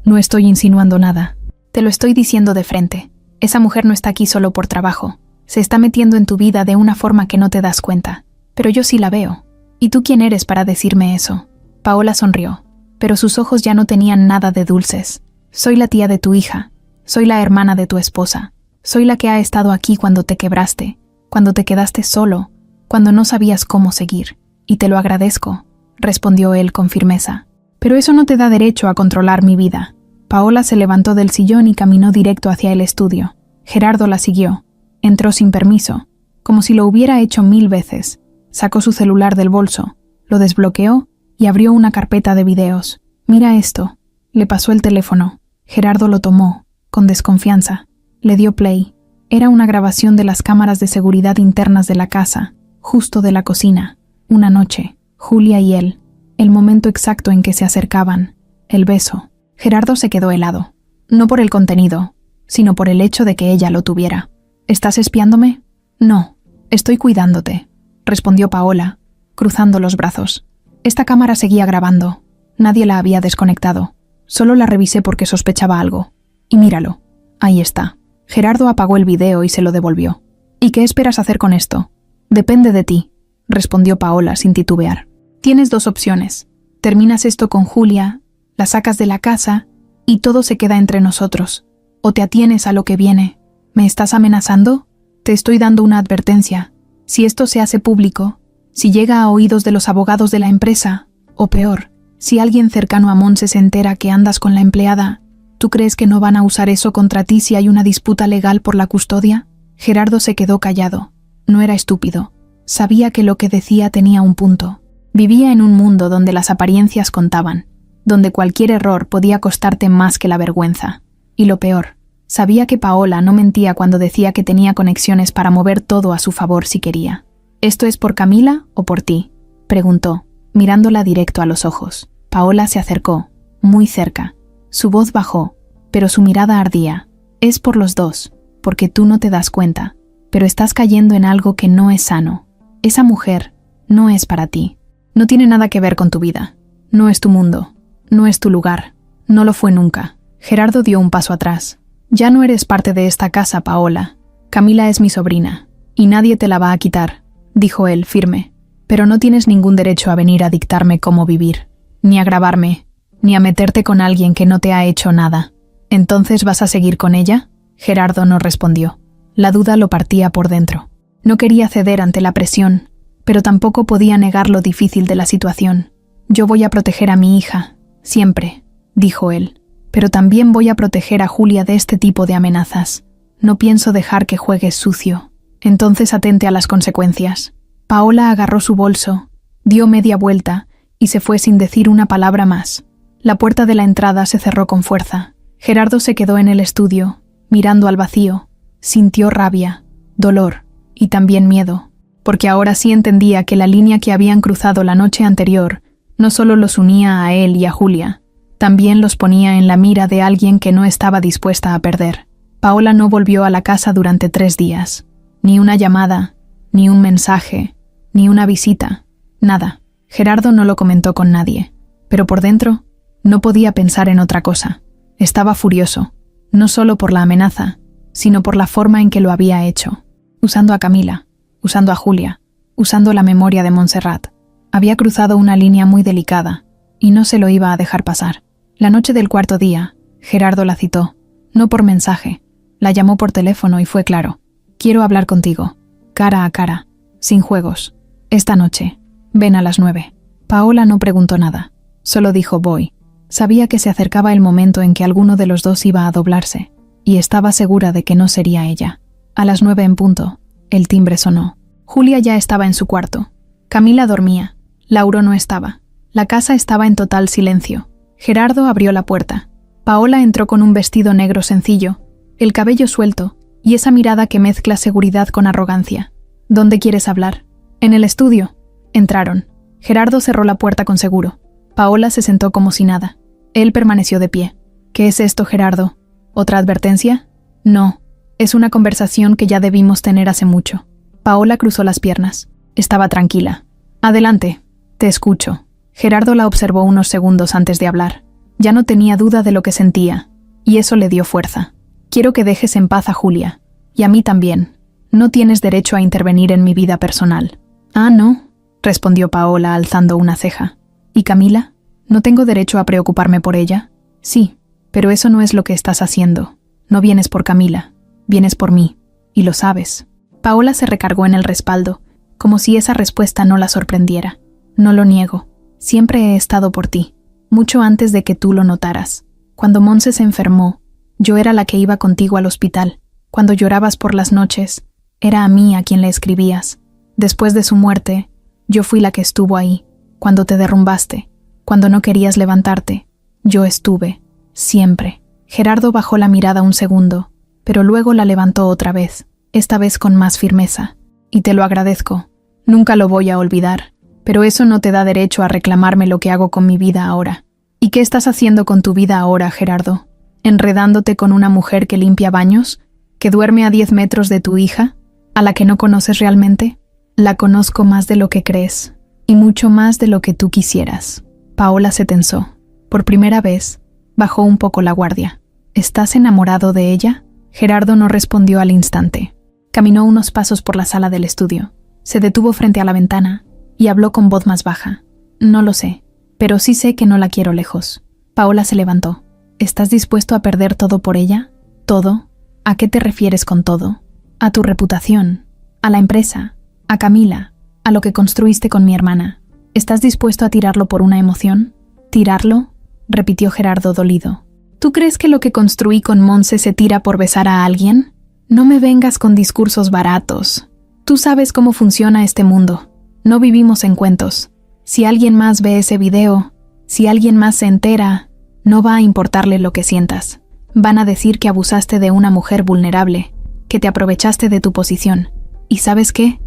«No estoy insinuando nada. Te lo estoy diciendo de frente. Esa mujer no está aquí solo por trabajo. Se está metiendo en tu vida de una forma que no te das cuenta. Pero yo sí la veo. ¿Y tú quién eres para decirme eso?». Paola sonrió, pero sus ojos ya no tenían nada de dulces. «Soy la tía de tu hija. Soy la hermana de tu esposa. Soy la que ha estado aquí cuando te quebraste, cuando te quedaste solo, cuando no sabías cómo seguir. Y te lo agradezco», respondió él con firmeza. «Pero eso no te da derecho a controlar mi vida». Paola se levantó del sillón y caminó directo hacia el estudio. Gerardo la siguió. Entró sin permiso, como si lo hubiera hecho 1000 veces. Sacó su celular del bolso, lo desbloqueó y abrió una carpeta de videos. «Mira esto». Le pasó el teléfono. Gerardo lo tomó, con desconfianza. Le dio play. Era una grabación de las cámaras de seguridad internas de la casa, justo de la cocina. Una noche, Julia y él. El momento exacto en que se acercaban. El beso. Gerardo se quedó helado. No por el contenido, sino por el hecho de que ella lo tuviera. «¿Estás espiándome?». «No, estoy cuidándote», respondió Paola, cruzando los brazos. Esta cámara seguía grabando. Nadie la había desconectado. Solo la revisé porque sospechaba algo. Y míralo. Ahí está. Gerardo apagó el video y se lo devolvió. «¿Y qué esperas hacer con esto?». «Depende de ti», respondió Paola sin titubear. «Tienes 2 opciones. Terminas esto con Julia, la sacas de la casa y todo se queda entre nosotros. O te atienes a lo que viene». «¿Me estás amenazando?». «Te estoy dando una advertencia. Si esto se hace público, si llega a oídos de los abogados de la empresa, o peor, si alguien cercano a Monse se entera que andas con la empleada, ¿tú crees que no van a usar eso contra ti si hay una disputa legal por la custodia?». Gerardo se quedó callado. No era estúpido. Sabía que lo que decía tenía un punto. Vivía en un mundo donde las apariencias contaban, donde cualquier error podía costarte más que la vergüenza. Y lo peor, sabía que Paola no mentía cuando decía que tenía conexiones para mover todo a su favor si quería. «¿Esto es por Camila o por ti?», preguntó, mirándola directo a los ojos. Paola se acercó, muy cerca. Su voz bajó, pero su mirada ardía. «Es por los dos, porque tú no te das cuenta, pero estás cayendo en algo que no es sano. Esa mujer no es para ti. No tiene nada que ver con tu vida. No es tu mundo. No es tu lugar. No lo fue nunca». Gerardo dio un paso atrás. «Ya no eres parte de esta casa, Paola. Camila es mi sobrina, y nadie te la va a quitar», dijo él firme. «Pero no tienes ningún derecho a venir a dictarme cómo vivir, ni a grabarme, ni a meterte con alguien que no te ha hecho nada». «¿Entonces vas a seguir con ella?». Gerardo no respondió. La duda lo partía por dentro. No quería ceder ante la presión, pero tampoco podía negar lo difícil de la situación. «Yo voy a proteger a mi hija, siempre», dijo él. «Pero también voy a proteger a Julia de este tipo de amenazas. No pienso dejar que juegues sucio. Entonces atente a las consecuencias». Paola agarró su bolso, dio media vuelta y se fue sin decir una palabra más. La puerta de la entrada se cerró con fuerza. Gerardo se quedó en el estudio, mirando al vacío. Sintió rabia, dolor y también miedo, porque ahora sí entendía que la línea que habían cruzado la noche anterior no solo los unía a él y a Julia, también los ponía en la mira de alguien que no estaba dispuesta a perder. Paola no volvió a la casa durante 3 días. Ni una llamada, ni un mensaje, ni una visita, nada. Gerardo no lo comentó con nadie, pero por dentro no podía pensar en otra cosa. Estaba furioso, no solo por la amenaza, sino por la forma en que lo había hecho. Usando a Camila, usando a Julia, usando la memoria de Montserrat. Había cruzado una línea muy delicada, y no se lo iba a dejar pasar. La noche del 4.º día, Gerardo la citó, no por mensaje. La llamó por teléfono y fue claro. Quiero hablar contigo, cara a cara, sin juegos. Esta noche, ven a las 9. Paola no preguntó nada, solo dijo voy. Sabía que se acercaba el momento en que alguno de los dos iba a doblarse, y estaba segura de que no sería ella. A las 9 en punto, el timbre sonó. Julia ya estaba en su cuarto. Camila dormía. Lauro no estaba. La casa estaba en total silencio. Gerardo abrió la puerta. Paola entró con un vestido negro sencillo, el cabello suelto y esa mirada que mezcla seguridad con arrogancia. ¿Dónde quieres hablar? En el estudio. Entraron. Gerardo cerró la puerta con seguro. Paola se sentó como si nada. Él permaneció de pie. ¿Qué es esto, Gerardo? ¿Otra advertencia? No. Es una conversación que ya debimos tener hace mucho. Paola cruzó las piernas. Estaba tranquila. Adelante. Te escucho. Gerardo la observó unos segundos antes de hablar. Ya no tenía duda de lo que sentía, y eso le dio fuerza. Quiero que dejes en paz a Julia. Y a mí también. No tienes derecho a intervenir en mi vida personal. Ah, ¿no? Respondió Paola alzando una ceja. ¿Y Camila? ¿No tengo derecho a preocuparme por ella? Sí, pero eso no es lo que estás haciendo. No vienes por Camila, vienes por mí, y lo sabes. Paola se recargó en el respaldo, como si esa respuesta no la sorprendiera. No lo niego. Siempre he estado por ti, mucho antes de que tú lo notaras. Cuando Monse se enfermó, yo era la que iba contigo al hospital. Cuando llorabas por las noches, era a mí a quien le escribías. Después de su muerte, yo fui la que estuvo ahí. Cuando te derrumbaste, cuando no querías levantarte, yo estuve, siempre. Gerardo bajó la mirada un segundo, pero luego la levantó otra vez, esta vez con más firmeza. Y te lo agradezco. Nunca lo voy a olvidar. Pero eso no te da derecho a reclamarme lo que hago con mi vida ahora. ¿Y qué estás haciendo con tu vida ahora, Gerardo? ¿Enredándote con una mujer que limpia baños? ¿Que duerme a 10 metros de tu hija? ¿A la que no conoces realmente? La conozco más de lo que crees, y mucho más de lo que tú quisieras. Paola se tensó. Por primera vez, bajó un poco la guardia. ¿Estás enamorado de ella? Gerardo no respondió al instante. Caminó unos pasos por la sala del estudio. Se detuvo frente a la ventana y habló con voz más baja. No lo sé, pero sí sé que no la quiero lejos. Paola se levantó. ¿Estás dispuesto a perder todo por ella? ¿Todo? ¿A qué te refieres con todo? A tu reputación, a la empresa, a Camila, a lo que construiste con mi hermana. ¿Estás dispuesto a tirarlo por una emoción? ¿Tirarlo? Repitió Gerardo dolido. ¿Tú crees que lo que construí con Monse se tira por besar a alguien? No me vengas con discursos baratos. Tú sabes cómo funciona este mundo. No vivimos en cuentos. Si alguien más ve ese video, si alguien más se entera, no va a importarle lo que sientas. Van a decir que abusaste de una mujer vulnerable, que te aprovechaste de tu posición. ¿Y sabes qué?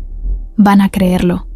Van a creerlo.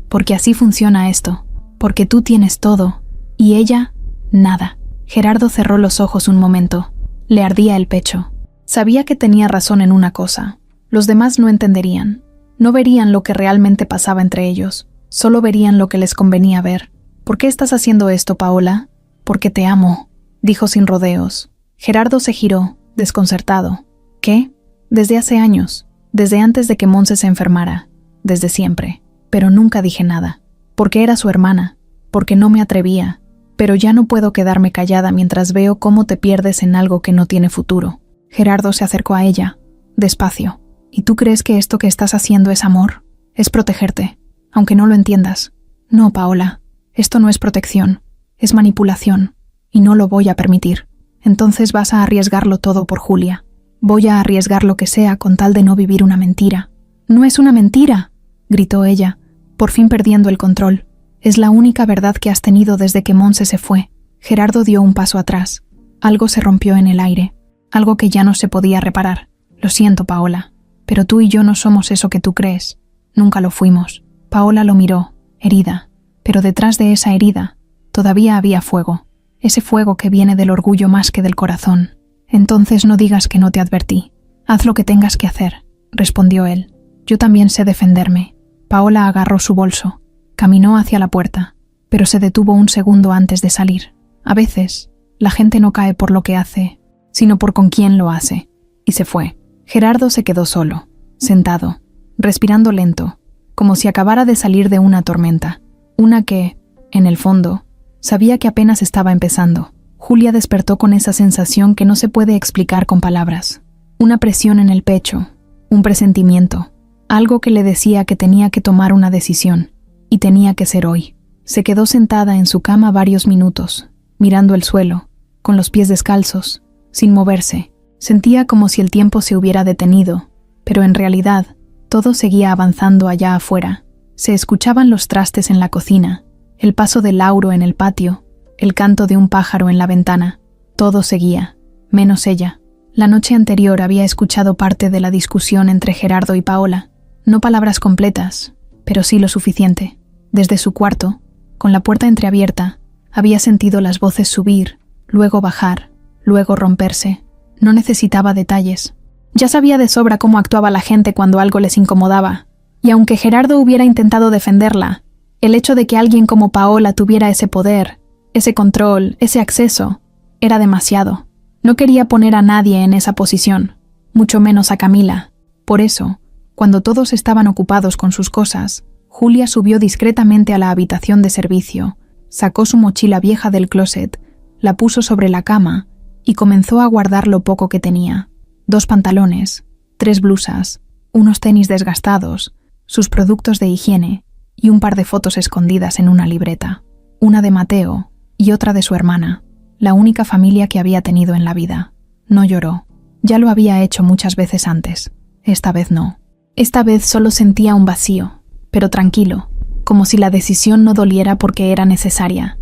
Porque así funciona esto. Porque tú tienes todo, y ella, nada. Gerardo cerró los ojos un momento. Le ardía el pecho. Sabía que tenía razón en una cosa. Los demás no entenderían. No verían lo que realmente pasaba entre ellos. Solo verían lo que les convenía ver. ¿Por qué estás haciendo esto, Paola? Porque te amo, dijo sin rodeos. Gerardo se giró, desconcertado. ¿Qué? Desde hace años. Desde antes de que Monse se enfermara. Desde siempre. Pero nunca dije nada. Porque era su hermana. Porque no me atrevía. Pero ya no puedo quedarme callada mientras veo cómo te pierdes en algo que no tiene futuro. Gerardo se acercó a ella, despacio. ¿Y tú crees que esto que estás haciendo es amor? Es protegerte, aunque no lo entiendas. No, Paola, esto no es protección, es manipulación, y no lo voy a permitir. Entonces vas a arriesgarlo todo por Julia. Voy a arriesgar lo que sea con tal de no vivir una mentira. ¡No es una mentira!, gritó ella, por fin perdiendo el control. Es la única verdad que has tenido desde que Monse se fue. Gerardo dio un paso atrás. Algo se rompió en el aire. Algo que ya no se podía reparar. Lo siento, Paola, pero tú y yo no somos eso que tú crees. Nunca lo fuimos. Paola lo miró, herida, pero detrás de esa herida todavía había fuego. Ese fuego que viene del orgullo más que del corazón. Entonces no digas que no te advertí. Haz lo que tengas que hacer, respondió él. Yo también sé defenderme. Paola agarró su bolso. Caminó hacia la puerta, pero se detuvo un segundo antes de salir. A veces, la gente no cae por lo que hace, sino por con quién lo hace. Y se fue. Gerardo se quedó solo, sentado, respirando lento, como si acabara de salir de una tormenta. Una que, en el fondo, sabía que apenas estaba empezando. Julia despertó con esa sensación que no se puede explicar con palabras. Una presión en el pecho, un presentimiento, algo que le decía que tenía que tomar una decisión. Y tenía que ser hoy. Se quedó sentada en su cama varios minutos, mirando el suelo, con los pies descalzos, sin moverse. Sentía como si el tiempo se hubiera detenido, pero en realidad, todo seguía avanzando allá afuera. Se escuchaban los trastes en la cocina, el paso de Lauro en el patio, el canto de un pájaro en la ventana. Todo seguía, menos ella. La noche anterior había escuchado parte de la discusión entre Gerardo y Paola. No palabras completas, pero sí lo suficiente. Desde su cuarto, con la puerta entreabierta, había sentido las voces subir, luego bajar, luego romperse. No necesitaba detalles. Ya sabía de sobra cómo actuaba la gente cuando algo les incomodaba. Y aunque Gerardo hubiera intentado defenderla, el hecho de que alguien como Paola tuviera ese poder, ese control, ese acceso, era demasiado. No quería poner a nadie en esa posición, mucho menos a Camila. Por eso, cuando todos estaban ocupados con sus cosas, Julia subió discretamente a la habitación de servicio, sacó su mochila vieja del closet, la puso sobre la cama y comenzó a guardar lo poco que tenía. 2 pantalones, 3 blusas, unos tenis desgastados, sus productos de higiene y un par de fotos escondidas en una libreta. Una de Mateo y otra de su hermana, la única familia que había tenido en la vida. No lloró. Ya lo había hecho muchas veces antes. Esta vez no. Esta vez solo sentía un vacío, pero tranquilo, como si la decisión no doliera porque era necesaria.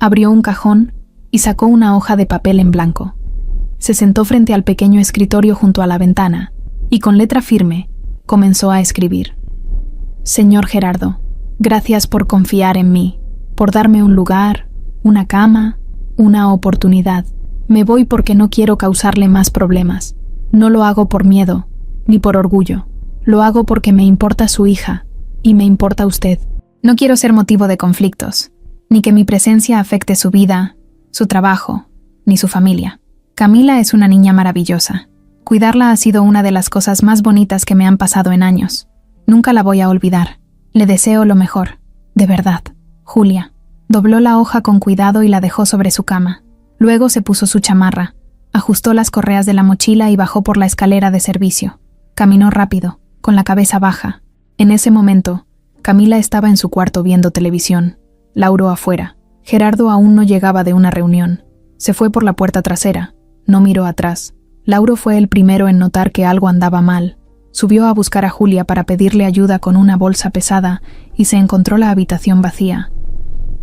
Abrió un cajón y sacó una hoja de papel en blanco. Se sentó frente al pequeño escritorio junto a la ventana y con letra firme comenzó a escribir. Señor Gerardo, gracias por confiar en mí, por darme un lugar, una cama, una oportunidad. Me voy porque no quiero causarle más problemas. No lo hago por miedo, ni por orgullo. Lo hago porque me importa su hija, y me importa usted. No quiero ser motivo de conflictos, ni que mi presencia afecte su vida, su trabajo, ni su familia. Camila es una niña maravillosa. Cuidarla ha sido una de las cosas más bonitas que me han pasado en años. Nunca la voy a olvidar. Le deseo lo mejor. De verdad. Julia. Dobló la hoja con cuidado y la dejó sobre su cama. Luego se puso su chamarra, ajustó las correas de la mochila y bajó por la escalera de servicio. Caminó rápido, con la cabeza baja. En ese momento, Camila estaba en su cuarto viendo televisión. Lauro afuera. Gerardo aún no llegaba de una reunión. Se fue por la puerta trasera. No miró atrás. Lauro fue el primero en notar que algo andaba mal. Subió a buscar a Julia para pedirle ayuda con una bolsa pesada y se encontró la habitación vacía.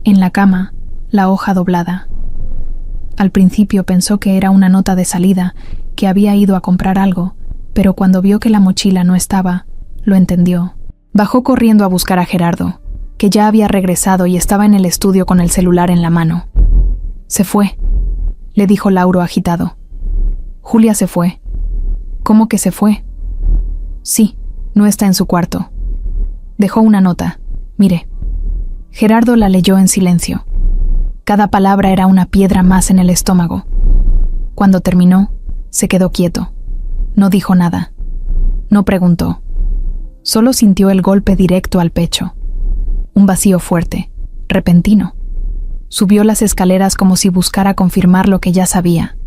En la cama, la hoja doblada. Al principio pensó que era una nota de salida, que había ido a comprar algo, pero cuando vio que la mochila no estaba, lo entendió. Bajó corriendo a buscar a Gerardo, que ya había regresado y estaba en el estudio con el celular en la mano. Se fue, le dijo Lauro agitado. Julia se fue. ¿Cómo que se fue? Sí, no está en su cuarto. Dejó una nota. Mire. Gerardo la leyó en silencio. Cada palabra era una piedra más en el estómago. Cuando terminó, se quedó quieto. No dijo nada. No preguntó. Solo sintió el golpe directo al pecho. Un vacío fuerte, repentino. Subió las escaleras como si buscara confirmar lo que ya sabía.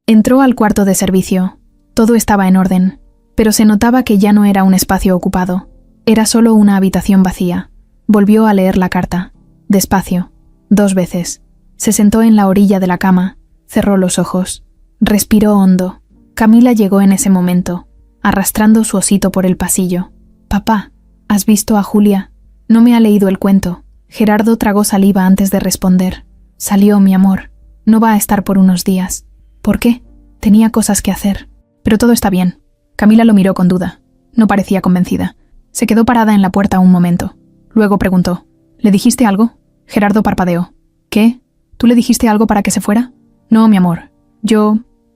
Entró al cuarto de servicio. Todo estaba en orden, pero se notaba que ya no era un espacio ocupado. Era solo una habitación vacía. Volvió a leer la carta. Despacio. 2 veces. Se sentó en la orilla de la cama. Cerró los ojos. Respiró hondo. Camila llegó en ese momento, arrastrando su osito por el pasillo. «Papá, ¿has visto a Julia? No me ha leído el cuento. Gerardo tragó saliva antes de responder. Salió, mi amor. No va a estar por unos días. ¿Por qué? Tenía cosas que hacer. Pero todo está bien. Camila lo miró con duda. No parecía convencida. Se quedó parada en la puerta un momento. Luego preguntó: ¿Le dijiste algo? Gerardo parpadeó. ¿Qué? ¿Tú le dijiste algo para que se fuera? No, mi amor.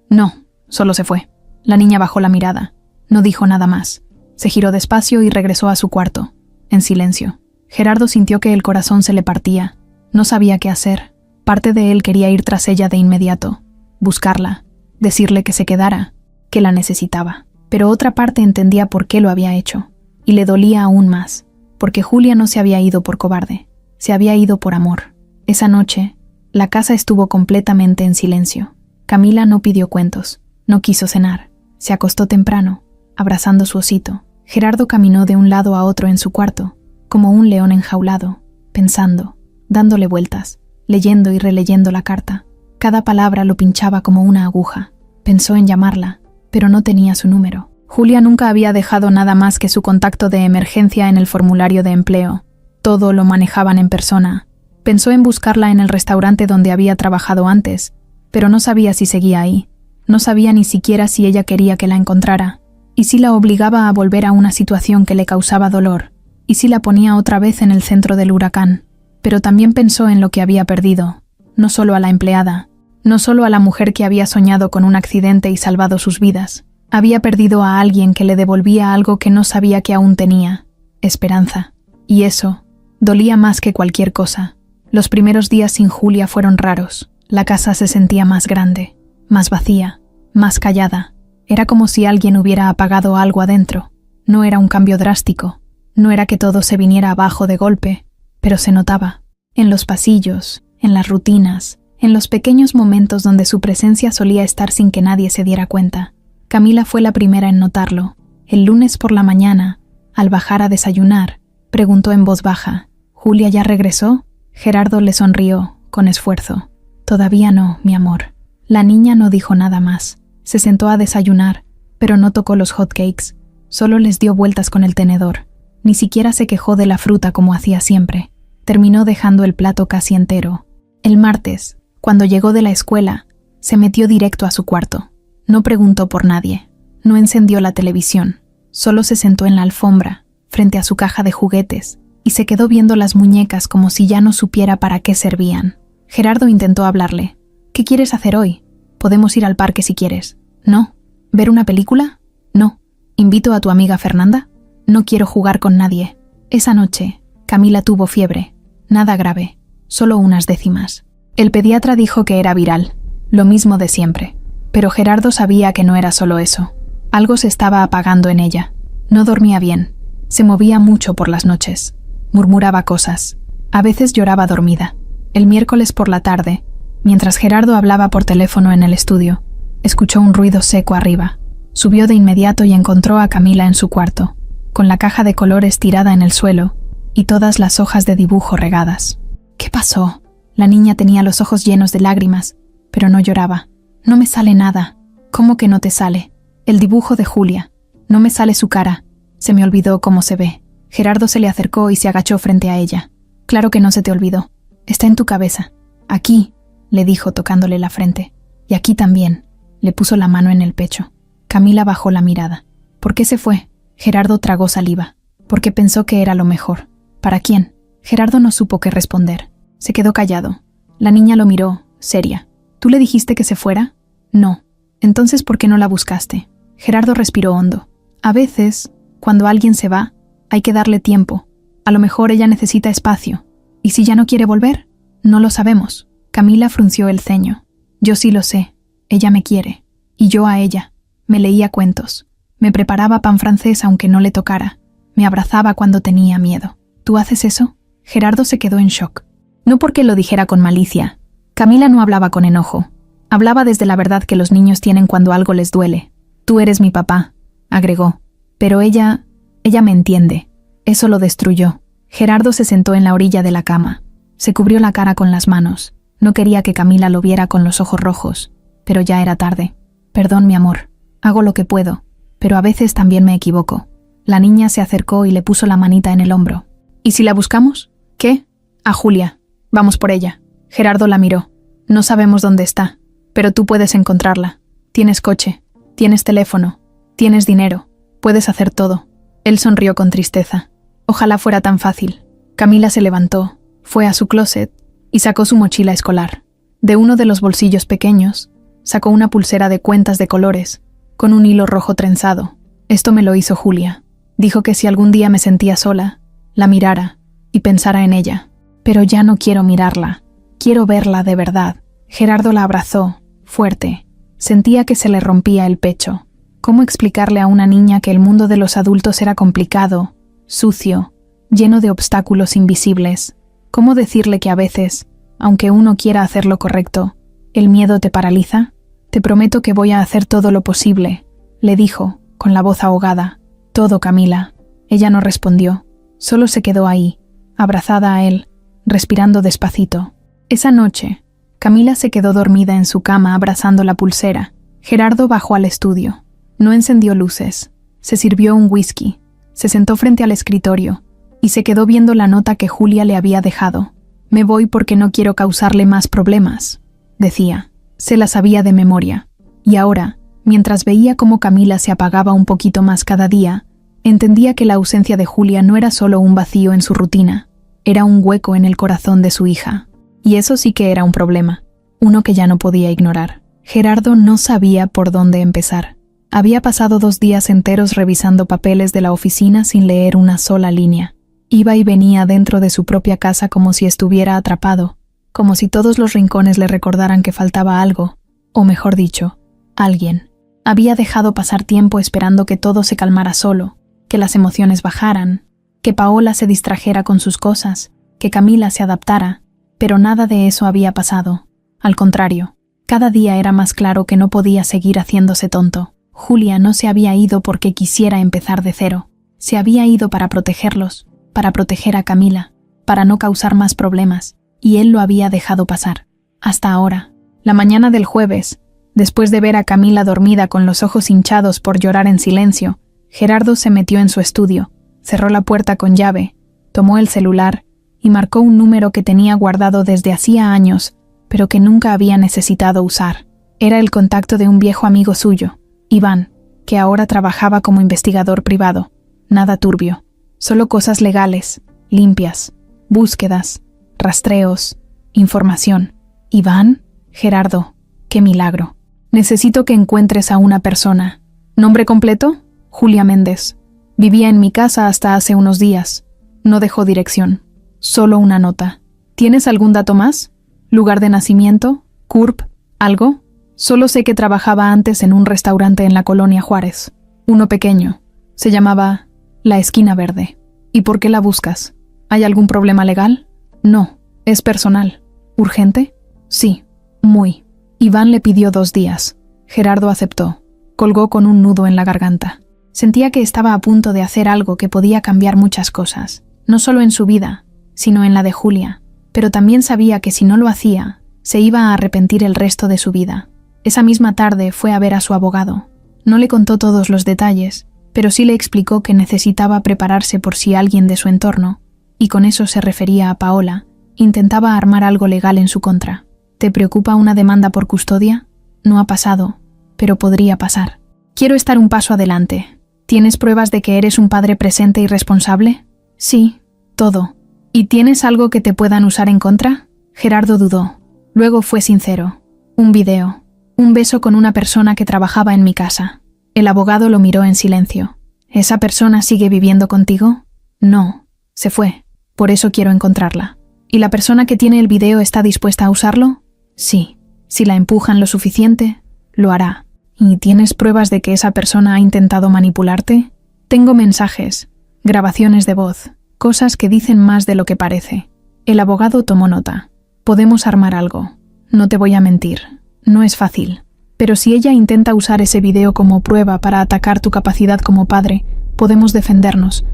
No, solo se fue. La niña bajó la mirada. No dijo nada más. Se giró despacio y regresó a su cuarto, en silencio. Gerardo sintió que el corazón se le partía. No sabía qué hacer. Parte de él quería ir tras ella de inmediato, buscarla, decirle que se quedara, que la necesitaba. Pero otra parte entendía por qué lo había hecho, y le dolía aún más, porque Julia no se había ido por cobarde, se había ido por amor. Esa noche, la casa estuvo completamente en silencio. Camila no pidió cuentos, no quiso cenar, se acostó temprano, abrazando su osito. Gerardo caminó de un lado a otro en su cuarto, como un león enjaulado, pensando, dándole vueltas, leyendo y releyendo la carta. Cada palabra lo pinchaba como una aguja. Pensó en llamarla, pero no tenía su número. Julia nunca había dejado nada más que su contacto de emergencia en el formulario de empleo. Todo lo manejaban en persona. Pensó en buscarla en el restaurante donde había trabajado antes, pero no sabía si seguía ahí. No sabía ni siquiera si ella quería que la encontrara, y si la obligaba a volver a una situación que le causaba dolor, y si la ponía otra vez en el centro del huracán. Pero también pensó en lo que había perdido, no solo a la empleada, no solo a la mujer que había soñado con un accidente y salvado sus vidas. Había perdido a alguien que le devolvía algo que no sabía que aún tenía: esperanza. Y eso dolía más que cualquier cosa. Los primeros días sin Julia fueron raros. La casa se sentía más grande, más vacía, más callada. Era como si alguien hubiera apagado algo adentro. No era un cambio drástico, no era que todo se viniera abajo de golpe, pero se notaba. En los pasillos, en las rutinas, en los pequeños momentos donde su presencia solía estar sin que nadie se diera cuenta. Camila fue la primera en notarlo. El lunes por la mañana, al bajar a desayunar, preguntó en voz baja: ¿Julia ya regresó? Gerardo le sonrió, con esfuerzo. Todavía no, mi amor. La niña no dijo nada más. Se sentó a desayunar, pero no tocó los hotcakes. Solo les dio vueltas con el tenedor. Ni siquiera se quejó de la fruta como hacía siempre. Terminó dejando el plato casi entero. El martes, cuando llegó de la escuela, se metió directo a su cuarto. No preguntó por nadie. No encendió la televisión. Solo se sentó en la alfombra, frente a su caja de juguetes, y se quedó viendo las muñecas como si ya no supiera para qué servían. Gerardo intentó hablarle. ¿Qué quieres hacer hoy? Podemos ir al parque si quieres. No. ¿Ver una película? No. ¿Invito a tu amiga Fernanda? No quiero jugar con nadie. Esa noche, Camila tuvo fiebre. Nada grave, solo unas décimas. El pediatra dijo que era viral, lo mismo de siempre. Pero Gerardo sabía que no era solo eso. Algo se estaba apagando en ella. No dormía bien. Se movía mucho por las noches. Murmuraba cosas. A veces lloraba dormida. El miércoles por la tarde, mientras Gerardo hablaba por teléfono en el estudio, escuchó un ruido seco arriba. Subió de inmediato y encontró a Camila en su cuarto, con la caja de colores tirada en el suelo y todas las hojas de dibujo regadas. ¿Qué pasó? La niña tenía los ojos llenos de lágrimas, pero no lloraba. No me sale nada. ¿Cómo que no te sale? El dibujo de Julia. No me sale su cara. Se me olvidó cómo se ve. Gerardo se le acercó y se agachó frente a ella. Claro que no se te olvidó. Está en tu cabeza. Aquí, le dijo tocándole la frente. Y aquí también. Le puso la mano en el pecho. Camila bajó la mirada. ¿Por qué se fue? Gerardo tragó saliva. Porque pensó que era lo mejor. ¿Para quién? Gerardo no supo qué responder. Se quedó callado. La niña lo miró, seria. ¿Tú le dijiste que se fuera? No. Entonces, ¿por qué no la buscaste? Gerardo respiró hondo. A veces, cuando alguien se va, hay que darle tiempo. A lo mejor ella necesita espacio. ¿Y si ya no quiere volver? No lo sabemos. Camila frunció el ceño. Yo sí lo sé. Ella me quiere. Y yo a ella. Me leía cuentos. Me preparaba pan francés aunque no le tocara. Me abrazaba cuando tenía miedo. ¿Tú haces eso? Gerardo se quedó en shock. No porque lo dijera con malicia. Camila no hablaba con enojo. Hablaba desde la verdad que los niños tienen cuando algo les duele. Tú eres mi papá, agregó. Pero ella me entiende. Eso lo destruyó. Gerardo se sentó en la orilla de la cama. Se cubrió la cara con las manos. No quería que Camila lo viera con los ojos rojos. Pero ya era tarde. Perdón, mi amor. Hago lo que puedo. Pero a veces también me equivoco. La niña se acercó y le puso la manita en el hombro. ¿Y si la buscamos? ¿Qué? A Julia. Vamos por ella. Gerardo la miró. No sabemos dónde está, pero tú puedes encontrarla. Tienes coche, tienes teléfono, tienes dinero, puedes hacer todo. Él sonrió con tristeza. Ojalá fuera tan fácil. Camila se levantó, fue a su closet y sacó su mochila escolar. De uno de los bolsillos pequeños, sacó una pulsera de cuentas de colores, con un hilo rojo trenzado. Esto me lo hizo Julia. Dijo que si algún día me sentía sola, la mirara y pensara en ella. Pero ya no quiero mirarla. Quiero verla de verdad. Gerardo la abrazó, fuerte. Sentía que se le rompía el pecho. ¿Cómo explicarle a una niña que el mundo de los adultos era complicado, sucio, lleno de obstáculos invisibles? ¿Cómo decirle que a veces, aunque uno quiera hacer lo correcto, el miedo te paraliza? Te prometo que voy a hacer todo lo posible, le dijo, con la voz ahogada. Todo, Camila. Ella no respondió. Solo se quedó ahí, abrazada a él, respirando despacito. Esa noche, Camila se quedó dormida en su cama abrazando la pulsera. Gerardo bajó al estudio. No encendió luces. Se sirvió un whisky. Se sentó frente al escritorio y se quedó viendo la nota que Julia le había dejado. Me voy porque no quiero causarle más problemas, decía. Se la sabía de memoria. Y ahora, mientras veía cómo Camila se apagaba un poquito más cada día, entendía que la ausencia de Julia no era solo un vacío en su rutina, era un hueco en el corazón de su hija. Y eso sí que era un problema, uno que ya no podía ignorar. Gerardo no sabía por dónde empezar. Había pasado 2 días enteros revisando papeles de la oficina sin leer una sola línea. Iba y venía dentro de su propia casa como si estuviera atrapado, como si todos los rincones le recordaran que faltaba algo, o mejor dicho, alguien. Había dejado pasar tiempo esperando que todo se calmara solo, que las emociones bajaran, que Paola se distrajera con sus cosas, que Camila se adaptara, pero nada de eso había pasado. Al contrario, cada día era más claro que no podía seguir haciéndose tonto. Julia no se había ido porque quisiera empezar de cero. Se había ido para protegerlos, para proteger a Camila, para no causar más problemas, y él lo había dejado pasar. Hasta ahora, la mañana del jueves, después de ver a Camila dormida con los ojos hinchados por llorar en silencio, Gerardo se metió en su estudio, cerró la puerta con llave, tomó el celular y marcó un número que tenía guardado desde hacía años, pero que nunca había necesitado usar. Era el contacto de un viejo amigo suyo, Iván, que ahora trabajaba como investigador privado. Nada turbio, solo cosas legales, limpias, búsquedas, rastreos, información. ¿Iván? Gerardo, qué milagro. Necesito que encuentres a una persona. ¿Nombre completo? Julia Méndez. Vivía en mi casa hasta hace unos días. No dejó dirección. Solo una nota. ¿Tienes algún dato más? ¿Lugar de nacimiento? ¿CURP? ¿Algo? Solo sé que trabajaba antes en un restaurante en la colonia Juárez. Uno pequeño. Se llamaba La Esquina Verde. ¿Y por qué la buscas? ¿Hay algún problema legal? No, es personal. ¿Urgente? Sí, muy. Iván le pidió 2 días. Gerardo aceptó. Colgó con un nudo en la garganta. Sentía que estaba a punto de hacer algo que podía cambiar muchas cosas, no solo en su vida, sino en la de Julia, pero también sabía que si no lo hacía, se iba a arrepentir el resto de su vida. Esa misma tarde fue a ver a su abogado. No le contó todos los detalles, pero sí le explicó que necesitaba prepararse por si alguien de su entorno, y con eso se refería a Paola, intentaba armar algo legal en su contra. ¿Te preocupa una demanda por custodia? No ha pasado, pero podría pasar. Quiero estar un paso adelante. ¿Tienes pruebas de que eres un padre presente y responsable? Sí, todo. ¿Y tienes algo que te puedan usar en contra? Gerardo dudó. Luego fue sincero. Un video. Un beso con una persona que trabajaba en mi casa. El abogado lo miró en silencio. ¿Esa persona sigue viviendo contigo? No, se fue. Por eso quiero encontrarla. ¿Y la persona que tiene el video está dispuesta a usarlo? Sí. Si la empujan lo suficiente, lo hará. ¿Y tienes pruebas de que esa persona ha intentado manipularte? Tengo mensajes, grabaciones de voz, cosas que dicen más de lo que parece. El abogado tomó nota. Podemos armar algo. No te voy a mentir. No es fácil. Pero si ella intenta usar ese video como prueba para atacar tu capacidad como padre, podemos defendernos.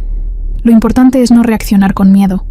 Lo importante es no reaccionar con miedo.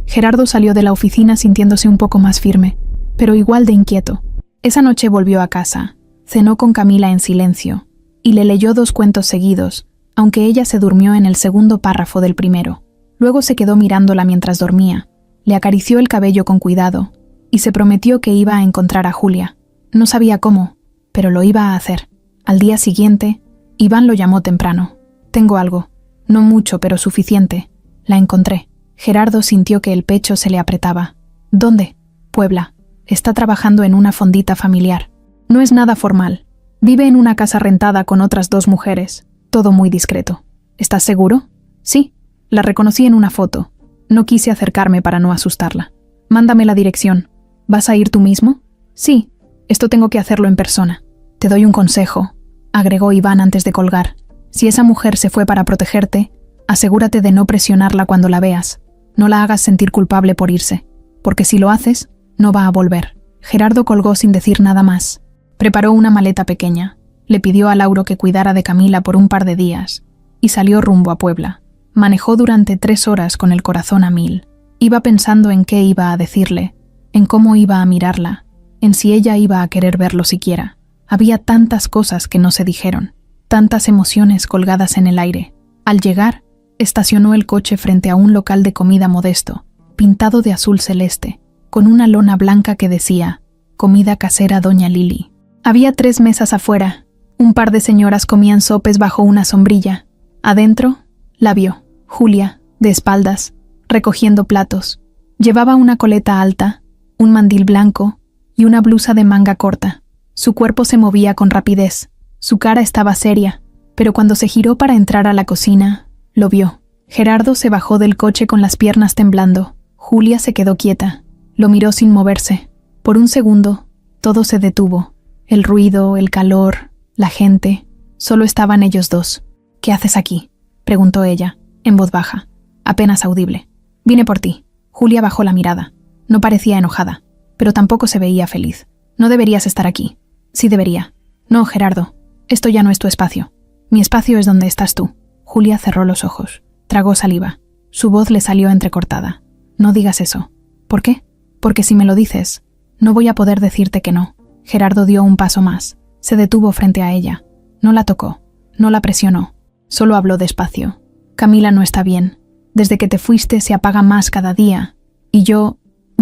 Gerardo salió de la oficina sintiéndose un poco más firme, pero igual de inquieto. Esa noche volvió a casa. Cenó con Camila en silencio, y le leyó 2 cuentos seguidos, aunque ella se durmió en el segundo párrafo del primero. Luego se quedó mirándola mientras dormía, Le acarició el cabello con cuidado y se prometió que iba a encontrar a Julia. No sabía cómo, pero lo iba a hacer. Al día siguiente, Iván lo llamó temprano. «Tengo algo. No mucho, pero suficiente. La encontré». Gerardo sintió que el pecho se le apretaba. «¿Dónde?» «Puebla. Está trabajando en una fondita familiar. No es nada formal. Vive en una casa rentada con otras 2 mujeres. Todo muy discreto». «¿Estás seguro?» «Sí. La reconocí en una foto. No quise acercarme para no asustarla». «Mándame la dirección». «¿Vas a ir tú mismo?» «Sí. Esto tengo que hacerlo en persona». «Te doy un consejo», agregó Iván antes de colgar. «Si esa mujer se fue para protegerte, asegúrate de no presionarla cuando la veas. No la hagas sentir culpable por irse, porque si lo haces, no va a volver». Gerardo colgó sin decir nada más. Preparó una maleta pequeña, le pidió a Lauro que cuidara de Camila por un par de días, y salió rumbo a Puebla. Manejó durante 3 horas con el corazón a 1000. Iba pensando en qué iba a decirle, en cómo iba a mirarla, en si ella iba a querer verlo siquiera. Había tantas cosas que no se dijeron, tantas emociones colgadas en el aire. Al llegar, estacionó el coche frente a un local de comida modesto, pintado de azul celeste, con una lona blanca que decía «Comida casera Doña Lili». Había 3 mesas afuera. Un par de señoras comían sopes bajo una sombrilla. Adentro, la vio, Julia, de espaldas, recogiendo platos. Llevaba una coleta alta, un mandil blanco y una blusa de manga corta. Su cuerpo se movía con rapidez. Su cara estaba seria, pero cuando se giró para entrar a la cocina, lo vio. Gerardo se bajó del coche con las piernas temblando. Julia se quedó quieta. Lo miró sin moverse. Por un segundo, todo se detuvo. El ruido, el calor, la gente. Solo estaban ellos 2. «¿Qué haces aquí?», preguntó ella, en voz baja, apenas audible. «Vine por ti». Julia bajó la mirada. No parecía enojada, pero tampoco se veía feliz. «No deberías estar aquí». «Sí debería». «No, Gerardo. Esto ya no es tu espacio. Mi espacio es donde estás tú». Julia cerró los ojos. Tragó saliva. Su voz le salió entrecortada. «No digas eso». «¿Por qué?» «Porque si me lo dices, no voy a poder decirte que no». Gerardo dio un paso más. Se detuvo frente a ella. No la tocó. No la presionó. Solo habló despacio. «Camila no está bien. Desde que te fuiste se apaga más cada día. Y yo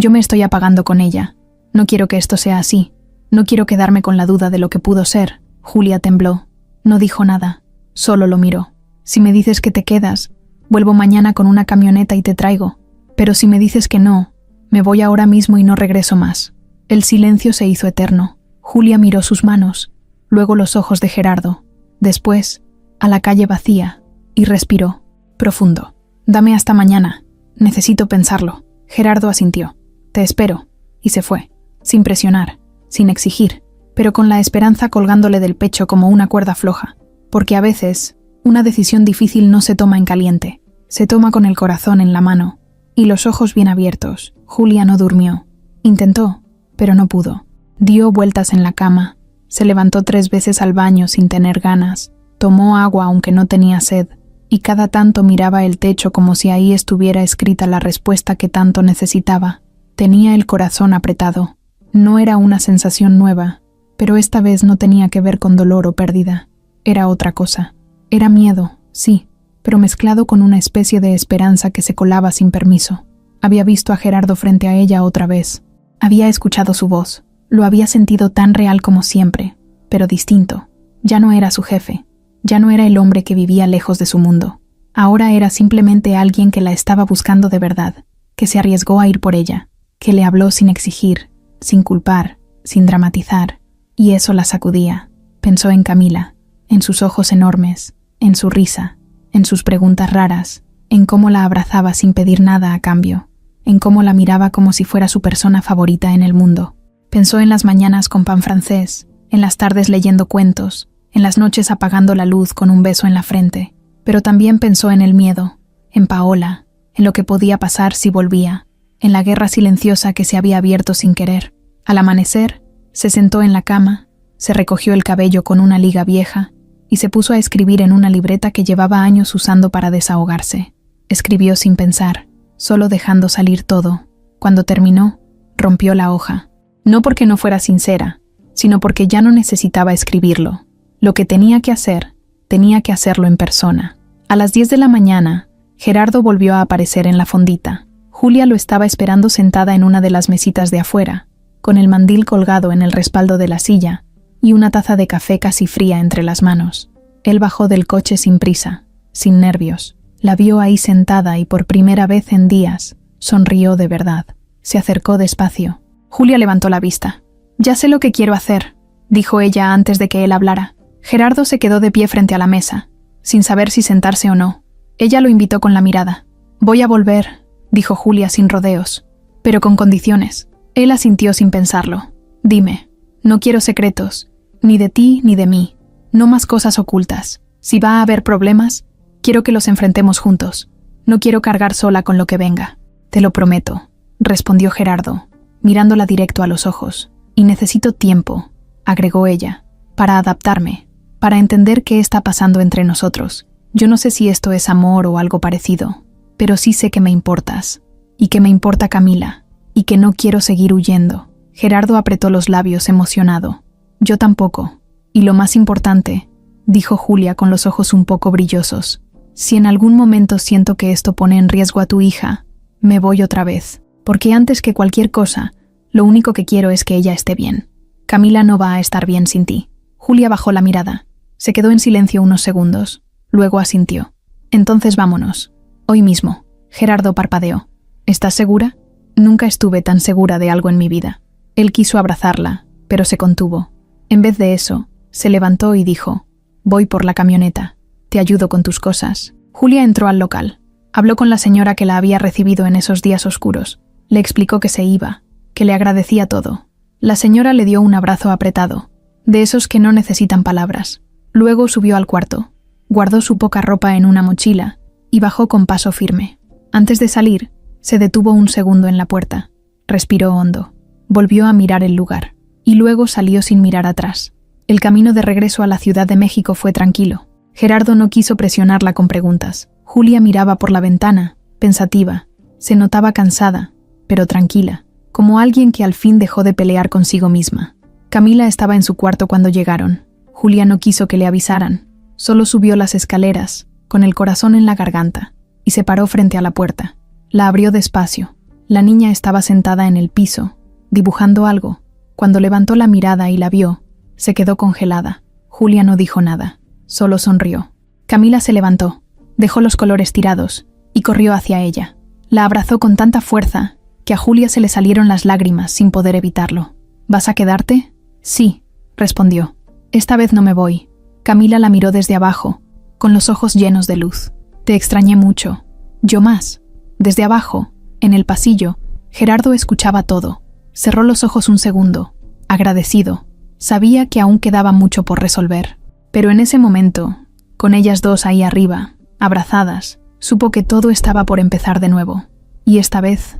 me estoy apagando con ella. No quiero que esto sea así. No quiero quedarme con la duda de lo que pudo ser». Julia tembló. No dijo nada. Solo lo miró. «Si me dices que te quedas, vuelvo mañana con una camioneta y te traigo. Pero si me dices que no, me voy ahora mismo y no regreso más». El silencio se hizo eterno. Julia miró sus manos, luego los ojos de Gerardo, después a la calle vacía, y respiró profundo. «Dame hasta mañana. Necesito pensarlo». Gerardo asintió. «Te espero», y se fue, sin presionar, sin exigir, pero con la esperanza colgándole del pecho como una cuerda floja, porque a veces una decisión difícil no se toma en caliente, se toma con el corazón en la mano, y los ojos bien abiertos. Julia no durmió. Intentó, pero no pudo. Dio vueltas en la cama, se levantó 3 veces al baño sin tener ganas, tomó agua aunque no tenía sed, y cada tanto miraba el techo como si ahí estuviera escrita la respuesta que tanto necesitaba. Tenía el corazón apretado. No era una sensación nueva, pero esta vez no tenía que ver con dolor o pérdida. Era otra cosa. Era miedo, sí, pero mezclado con una especie de esperanza que se colaba sin permiso. Había visto a Gerardo frente a ella otra vez. Había escuchado su voz. Lo había sentido tan real como siempre, pero distinto. Ya no era su jefe. Ya no era el hombre que vivía lejos de su mundo. Ahora era simplemente alguien que la estaba buscando de verdad, que se arriesgó a ir por ella, que le habló sin exigir, sin culpar, sin dramatizar, y eso la sacudía. Pensó en Camila, en sus ojos enormes, en su risa, en sus preguntas raras, en cómo la abrazaba sin pedir nada a cambio, en cómo la miraba como si fuera su persona favorita en el mundo. Pensó en las mañanas con pan francés, en las tardes leyendo cuentos, en las noches apagando la luz con un beso en la frente, pero también pensó en el miedo, en Paola, en lo que podía pasar si volvía, en la guerra silenciosa que se había abierto sin querer. Al amanecer, se sentó en la cama, se recogió el cabello con una liga vieja y se puso a escribir en una libreta que llevaba años usando para desahogarse. Escribió sin pensar, solo dejando salir todo. Cuando terminó, rompió la hoja. No porque no fuera sincera, sino porque ya no necesitaba escribirlo. Lo que tenía que hacerlo en persona. A las 10 de la mañana, Gerardo volvió a aparecer en la fondita. Julia lo estaba esperando sentada en una de las mesitas de afuera, con el mandil colgado en el respaldo de la silla y una taza de café casi fría entre las manos. Él bajó del coche sin prisa, sin nervios. La vio ahí sentada y por primera vez en días sonrió de verdad. Se acercó despacio. Julia levantó la vista. «Ya sé lo que quiero hacer», dijo ella antes de que él hablara. Gerardo se quedó de pie frente a la mesa, sin saber si sentarse o no. Ella lo invitó con la mirada. «Voy a volver», dijo Julia sin rodeos, «pero con condiciones». Él asintió sin pensarlo. «Dime, no quiero secretos, ni de ti ni de mí. No más cosas ocultas. Si va a haber problemas, quiero que los enfrentemos juntos. No quiero cargar sola con lo que venga». «Te lo prometo», respondió Gerardo, mirándola directo a los ojos. «Y necesito tiempo», agregó ella, «para adaptarme, para entender qué está pasando entre nosotros. Yo no sé si esto es amor o algo parecido, pero sí sé que me importas, y que me importa Camila, y que no quiero seguir huyendo». Gerardo apretó los labios emocionado. «Yo tampoco. Y lo más importante», dijo Julia con los ojos un poco brillosos, «si en algún momento siento que esto pone en riesgo a tu hija, me voy otra vez, porque antes que cualquier cosa, lo único que quiero es que ella esté bien. Camila no va a estar bien sin ti». Julia bajó la mirada. Se quedó en silencio unos segundos. Luego asintió. «Entonces vámonos. Hoy mismo». Gerardo parpadeó. «¿Estás segura?» «Nunca estuve tan segura de algo en mi vida». Él quiso abrazarla, pero se contuvo. En vez de eso, se levantó y dijo: «Voy por la camioneta. Te ayudo con tus cosas». Julia entró al local. Habló con la señora que la había recibido en esos días oscuros. Le explicó que se iba, que le agradecía todo. La señora le dio un abrazo apretado, de esos que no necesitan palabras. Luego subió al cuarto, guardó su poca ropa en una mochila y bajó con paso firme. Antes de salir, se detuvo un segundo en la puerta. Respiró hondo. Volvió a mirar el lugar, y luego salió sin mirar atrás. El camino de regreso a la Ciudad de México fue tranquilo. Gerardo no quiso presionarla con preguntas. Julia miraba por la ventana, pensativa. Se notaba cansada, pero tranquila, como alguien que al fin dejó de pelear consigo misma. Camila estaba en su cuarto cuando llegaron. Julia no quiso que le avisaran. Solo subió las escaleras, con el corazón en la garganta, y se paró frente a la puerta. La abrió despacio. La niña estaba sentada en el piso, dibujando algo. Cuando levantó la mirada y la vio, se quedó congelada. Julia no dijo nada, solo sonrió. Camila se levantó, dejó los colores tirados y corrió hacia ella. La abrazó con tanta fuerza que a Julia se le salieron las lágrimas sin poder evitarlo. «¿Vas a quedarte?» «Sí», respondió. «Esta vez no me voy». Camila la miró desde abajo, con los ojos llenos de luz. «Te extrañé mucho». «Yo más». Desde abajo, en el pasillo, Gerardo escuchaba todo. Cerró los ojos un segundo, agradecido. Sabía que aún quedaba mucho por resolver. Pero en ese momento, con ellas dos ahí arriba, abrazadas, supo que todo estaba por empezar de nuevo. Y esta vez,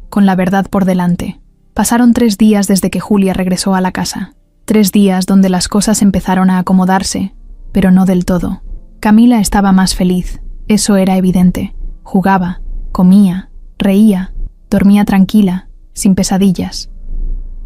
con la verdad por delante. Pasaron 3 días desde que Julia regresó a la casa. 3 días donde las cosas empezaron a acomodarse, pero no del todo. Camila estaba más feliz, eso era evidente. Jugaba, comía, reía, dormía tranquila, sin pesadillas.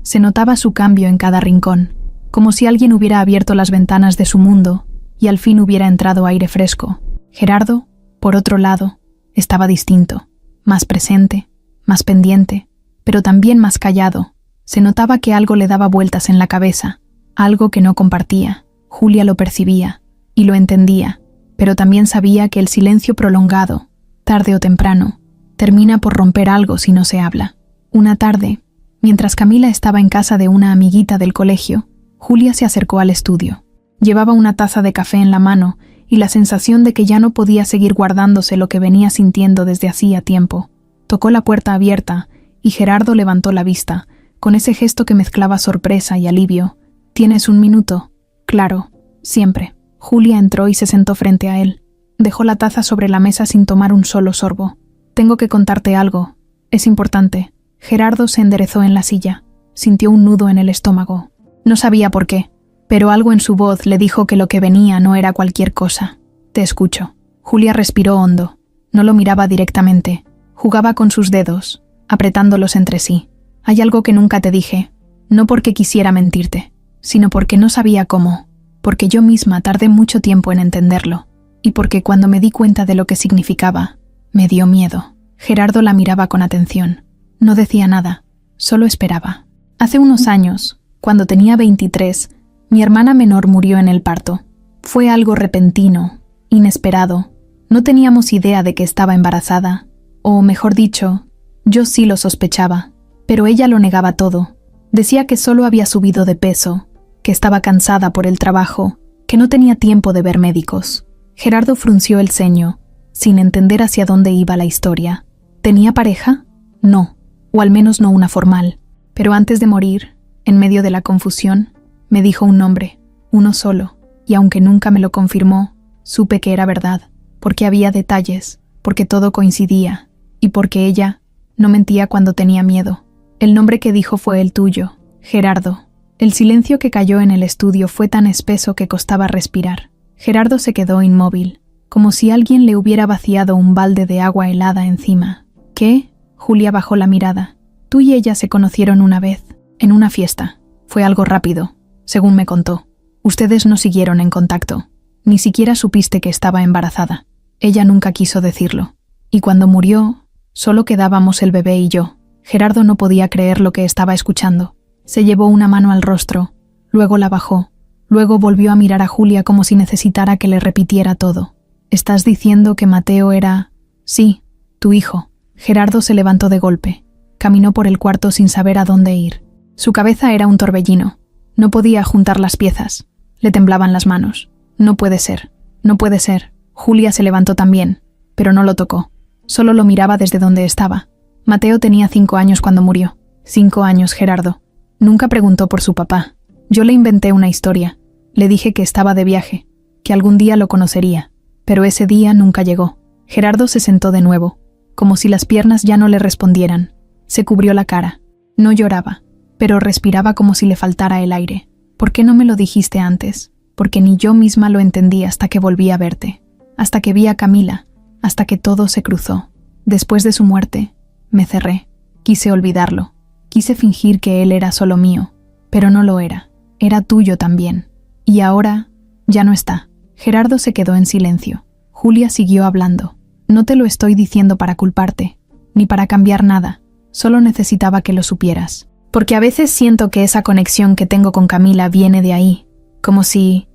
Se notaba su cambio en cada rincón, como si alguien hubiera abierto las ventanas de su mundo y al fin hubiera entrado aire fresco. Gerardo, por otro lado, estaba distinto, más presente, más pendiente, pero también más callado. Se notaba que algo le daba vueltas en la cabeza, algo que no compartía. Julia lo percibía y lo entendía, pero también sabía que el silencio prolongado, tarde o temprano, termina por romper algo si no se habla. Una tarde, mientras Camila estaba en casa de una amiguita del colegio, Julia se acercó al estudio. Llevaba una taza de café en la mano y la sensación de que ya no podía seguir guardándose lo que venía sintiendo desde hacía tiempo. Tocó la puerta abierta y Gerardo levantó la vista, con ese gesto que mezclaba sorpresa y alivio. «¿Tienes un minuto?» «Claro, siempre». Julia entró y se sentó frente a él. Dejó la taza sobre la mesa sin tomar un solo sorbo. «Tengo que contarte algo. Es importante». Gerardo se enderezó en la silla. Sintió un nudo en el estómago. No sabía por qué, pero algo en su voz le dijo que lo que venía no era cualquier cosa. «Te escucho». Julia respiró hondo. No lo miraba directamente. Jugaba con sus dedos, apretándolos entre sí. «Hay algo que nunca te dije, no porque quisiera mentirte, sino porque no sabía cómo, porque yo misma tardé mucho tiempo en entenderlo, y porque cuando me di cuenta de lo que significaba, me dio miedo». Gerardo la miraba con atención. No decía nada, solo esperaba. Hace unos años, cuando tenía 23, mi hermana menor murió en el parto. Fue algo repentino, inesperado. No teníamos idea de que estaba embarazada. O mejor dicho, yo sí lo sospechaba, pero ella lo negaba todo. Decía que solo había subido de peso, que estaba cansada por el trabajo, que no tenía tiempo de ver médicos. Gerardo frunció el ceño, sin entender hacia dónde iba la historia. ¿Tenía pareja? No, o al menos no una formal. Pero antes de morir, en medio de la confusión, me dijo un nombre, uno solo, y aunque nunca me lo confirmó, supe que era verdad, porque había detalles, porque todo coincidía, y porque ella no mentía cuando tenía miedo. El nombre que dijo fue el tuyo, Gerardo. El silencio que cayó en el estudio fue tan espeso que costaba respirar. Gerardo se quedó inmóvil, como si alguien le hubiera vaciado un balde de agua helada encima. ¿Qué? Julia bajó la mirada. Tú y ella se conocieron una vez, en una fiesta. Fue algo rápido, según me contó. Ustedes no siguieron en contacto. Ni siquiera supiste que estaba embarazada. Ella nunca quiso decirlo. Y cuando murió, solo quedábamos el bebé y yo. Gerardo no podía creer lo que estaba escuchando. Se llevó una mano al rostro, luego la bajó, luego volvió a mirar a Julia como si necesitara que le repitiera todo. ¿Estás diciendo que Mateo era...? Sí, tu hijo. Gerardo se levantó de golpe. Caminó por el cuarto sin saber a dónde ir. Su cabeza era un torbellino. No podía juntar las piezas. Le temblaban las manos. No puede ser. No puede ser. Julia se levantó también, pero no lo tocó. Solo lo miraba desde donde estaba. Mateo tenía 5 años cuando murió. 5 años, Gerardo. Nunca preguntó por su papá. Yo le inventé una historia. Le dije que estaba de viaje, que algún día lo conocería. Pero ese día nunca llegó. Gerardo se sentó de nuevo, como si las piernas ya no le respondieran. Se cubrió la cara. No lloraba, pero respiraba como si le faltara el aire. ¿Por qué no me lo dijiste antes? Porque ni yo misma lo entendí hasta que volví a verte. Hasta que vi a Camila, hasta que todo se cruzó. Después de su muerte, me cerré. Quise olvidarlo. Quise fingir que él era solo mío, pero no lo era. Era tuyo también. Y ahora, ya no está. Gerardo se quedó en silencio. Julia siguió hablando. No te lo estoy diciendo para culparte, ni para cambiar nada. Solo necesitaba que lo supieras. Porque a veces siento que esa conexión que tengo con Camila viene de ahí. Como si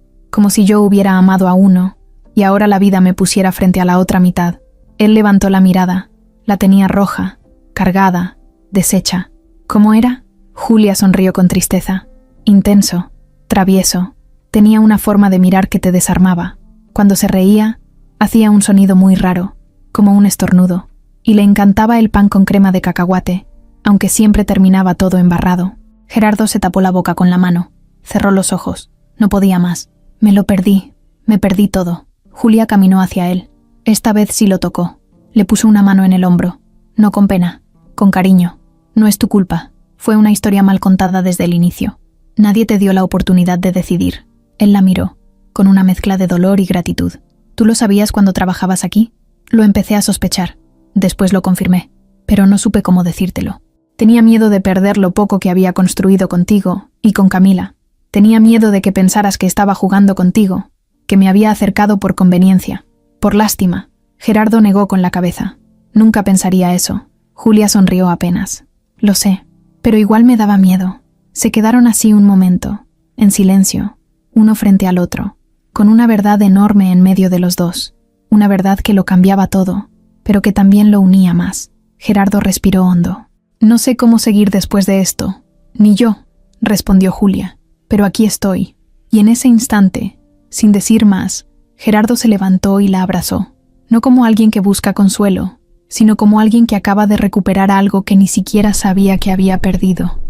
yo hubiera amado a uno, y ahora la vida me pusiera frente a la otra mitad. Él levantó la mirada. La tenía roja, cargada, deshecha. ¿Cómo era? Julia sonrió con tristeza. Intenso, travieso. Tenía una forma de mirar que te desarmaba. Cuando se reía, hacía un sonido muy raro, como un estornudo. Y le encantaba el pan con crema de cacahuate, aunque siempre terminaba todo embarrado. Gerardo se tapó la boca con la mano. Cerró los ojos. No podía más. Me perdí todo. Julia caminó hacia él. Esta vez sí lo tocó. Le puso una mano en el hombro. No con pena, con cariño. No es tu culpa. Fue una historia mal contada desde el inicio. Nadie te dio la oportunidad de decidir. Él la miró, con una mezcla de dolor y gratitud. ¿Tú lo sabías cuando trabajabas aquí? Lo empecé a sospechar. Después lo confirmé, pero no supe cómo decírtelo. Tenía miedo de perder lo poco que había construido contigo y con Camila. Tenía miedo de que pensaras que estaba jugando contigo, que me había acercado por conveniencia, por lástima. Gerardo negó con la cabeza. Nunca pensaría eso. Julia sonrió apenas. Lo sé, pero igual me daba miedo. Se quedaron así un momento, en silencio, uno frente al otro, con una verdad enorme en medio de los dos, una verdad que lo cambiaba todo, pero que también lo unía más. Gerardo respiró hondo. No sé cómo seguir después de esto, ni yo, respondió Julia, pero aquí estoy. Y en ese instante, sin decir más, Gerardo se levantó y la abrazó, no como alguien que busca consuelo, sino como alguien que acaba de recuperar algo que ni siquiera sabía que había perdido.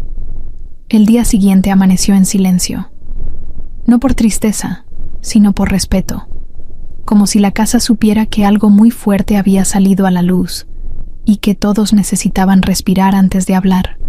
El día siguiente amaneció en silencio. No por tristeza, sino por respeto. Como si la casa supiera que algo muy fuerte había salido a la luz y que todos necesitaban respirar antes de hablar.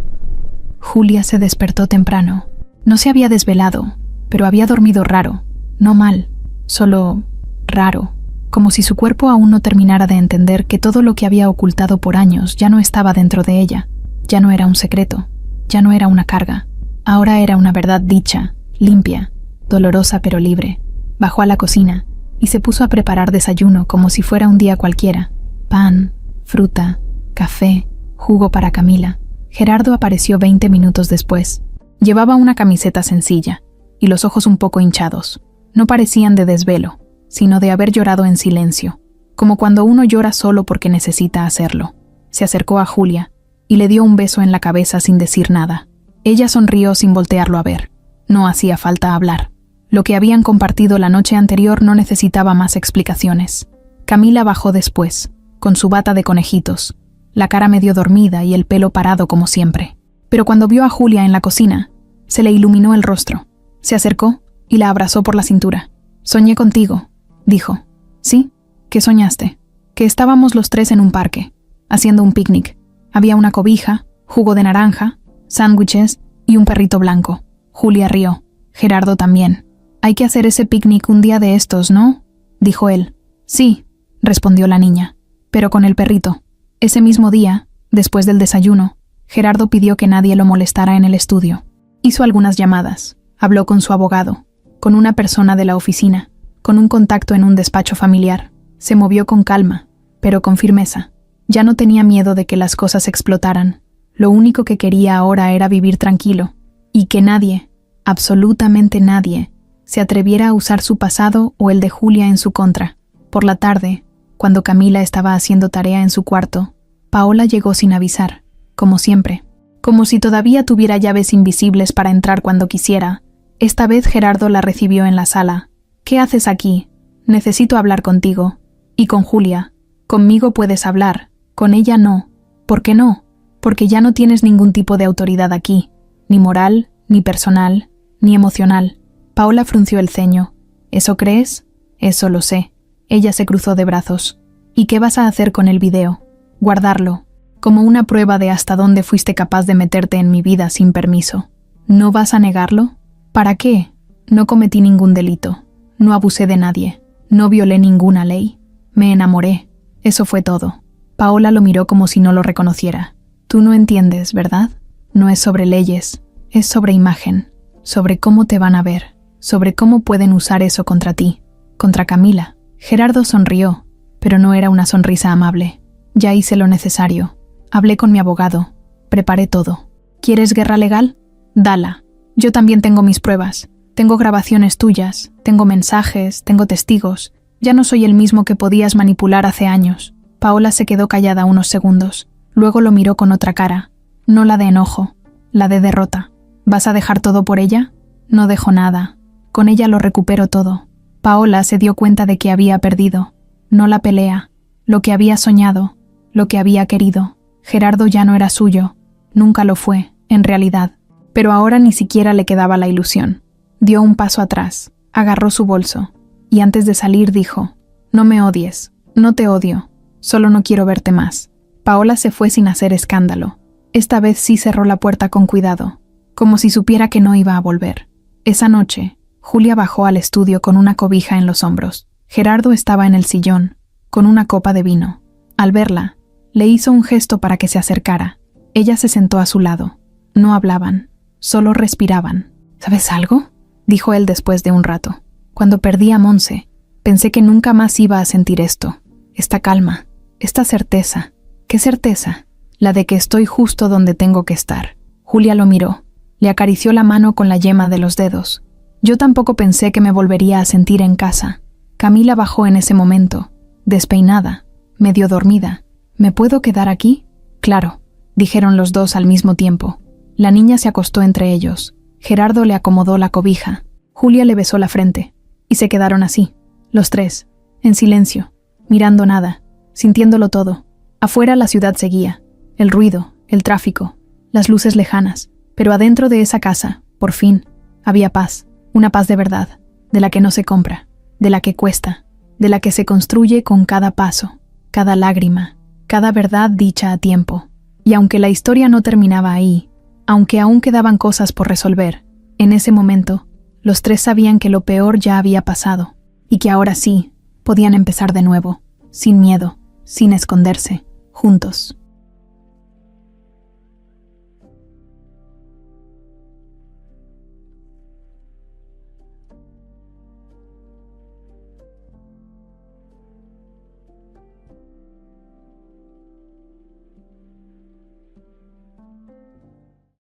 Julia se despertó temprano. No se había desvelado, pero había dormido raro. No mal, solo raro. Como si su cuerpo aún no terminara de entender que todo lo que había ocultado por años ya no estaba dentro de ella. Ya no era un secreto, ya no era una carga. Ahora era una verdad dicha, limpia, dolorosa pero libre. Bajó a la cocina y se puso a preparar desayuno como si fuera un día cualquiera. Pan, fruta, café, jugo para Camila. Gerardo apareció 20 minutos después. Llevaba una camiseta sencilla y los ojos un poco hinchados. No parecían de desvelo, sino de haber llorado en silencio, como cuando uno llora solo porque necesita hacerlo. Se acercó a Julia y le dio un beso en la cabeza sin decir nada. Ella sonrió sin voltearlo a ver. No hacía falta hablar. Lo que habían compartido la noche anterior no necesitaba más explicaciones. Camila bajó después, con su bata de conejitos, la cara medio dormida y el pelo parado como siempre. Pero cuando vio a Julia en la cocina, se le iluminó el rostro. Se acercó y la abrazó por la cintura. «Soñé contigo», dijo. «¿Sí? ¿Qué soñaste?» «Que estábamos los tres en un parque, haciendo un picnic. Había una cobija, jugo de naranja, sándwiches y un perrito blanco». Julia rió. Gerardo también. «Hay que hacer ese picnic un día de estos, ¿no?», dijo él. «Sí», respondió la niña, «pero con el perrito». Ese mismo día, después del desayuno, Gerardo pidió que nadie lo molestara en el estudio. Hizo algunas llamadas, habló con su abogado, con una persona de la oficina, con un contacto en un despacho familiar. Se movió con calma, pero con firmeza. Ya no tenía miedo de que las cosas explotaran. Lo único que quería ahora era vivir tranquilo, y que nadie, absolutamente nadie, se atreviera a usar su pasado o el de Julia en su contra. Por la tarde, cuando Camila estaba haciendo tarea en su cuarto, Paola llegó sin avisar, como siempre, como si todavía tuviera llaves invisibles para entrar cuando quisiera. Esta vez Gerardo la recibió en la sala. «¿Qué haces aquí? Necesito hablar contigo. Y con Julia. Conmigo puedes hablar, con ella no. ¿Por qué no? Porque ya no tienes ningún tipo de autoridad aquí, ni moral, ni personal, ni emocional». Paola frunció el ceño. «¿Eso crees?» «Eso lo sé». Ella se cruzó de brazos. «¿Y qué vas a hacer con el video?» «Guardarlo, como una prueba de hasta dónde fuiste capaz de meterte en mi vida sin permiso». «¿No vas a negarlo?» «¿Para qué? No cometí ningún delito. No abusé de nadie. No violé ninguna ley. Me enamoré. Eso fue todo». Paola lo miró como si no lo reconociera. «Tú no entiendes, ¿verdad? No es sobre leyes, es sobre imagen, sobre cómo te van a ver, sobre cómo pueden usar eso contra ti, contra Camila». Gerardo sonrió, pero no era una sonrisa amable. «Ya hice lo necesario. Hablé con mi abogado. Preparé todo. ¿Quieres guerra legal? Dala. Yo también tengo mis pruebas. Tengo grabaciones tuyas, tengo mensajes, tengo testigos. Ya no soy el mismo que podías manipular hace años». Paola se quedó callada unos segundos. Luego lo miró con otra cara. No la de enojo, la de derrota. «¿Vas a dejar todo por ella?» «No dejo nada. Con ella lo recupero todo». Paola se dio cuenta de que había perdido. No la pelea, lo que había soñado, lo que había querido. Gerardo ya no era suyo. Nunca lo fue, en realidad. Pero ahora ni siquiera le quedaba la ilusión. Dio un paso atrás, agarró su bolso, y antes de salir dijo: «No me odies, no te odio, solo no quiero verte más». Paola se fue sin hacer escándalo. Esta vez sí cerró la puerta con cuidado, como si supiera que no iba a volver. Esa noche, Julia bajó al estudio con una cobija en los hombros. Gerardo estaba en el sillón, con una copa de vino. Al verla, le hizo un gesto para que se acercara. Ella se sentó a su lado. No hablaban, solo respiraban. «¿Sabes algo?», dijo él después de un rato. «Cuando perdí a Monse, pensé que nunca más iba a sentir esto. Esta calma, esta certeza». «¿Qué certeza?» «La de que estoy justo donde tengo que estar». Julia lo miró. Le acarició la mano con la yema de los dedos. «Yo tampoco pensé que me volvería a sentir en casa». Camila bajó en ese momento, despeinada, medio dormida. «¿Me puedo quedar aquí?» «Claro», dijeron los dos al mismo tiempo. La niña se acostó entre ellos. Gerardo le acomodó la cobija. Julia le besó la frente. Y se quedaron así, los tres, en silencio, mirando nada, sintiéndolo todo. Afuera la ciudad seguía. El ruido, el tráfico, las luces lejanas. Pero adentro de esa casa, por fin, había paz. Una paz de verdad, de la que no se compra, de la que cuesta, de la que se construye con cada paso, cada lágrima, cada verdad dicha a tiempo. Y aunque la historia no terminaba ahí, aunque aún quedaban cosas por resolver, en ese momento, los tres sabían que lo peor ya había pasado, y que ahora sí, podían empezar de nuevo, sin miedo, sin esconderse, juntos.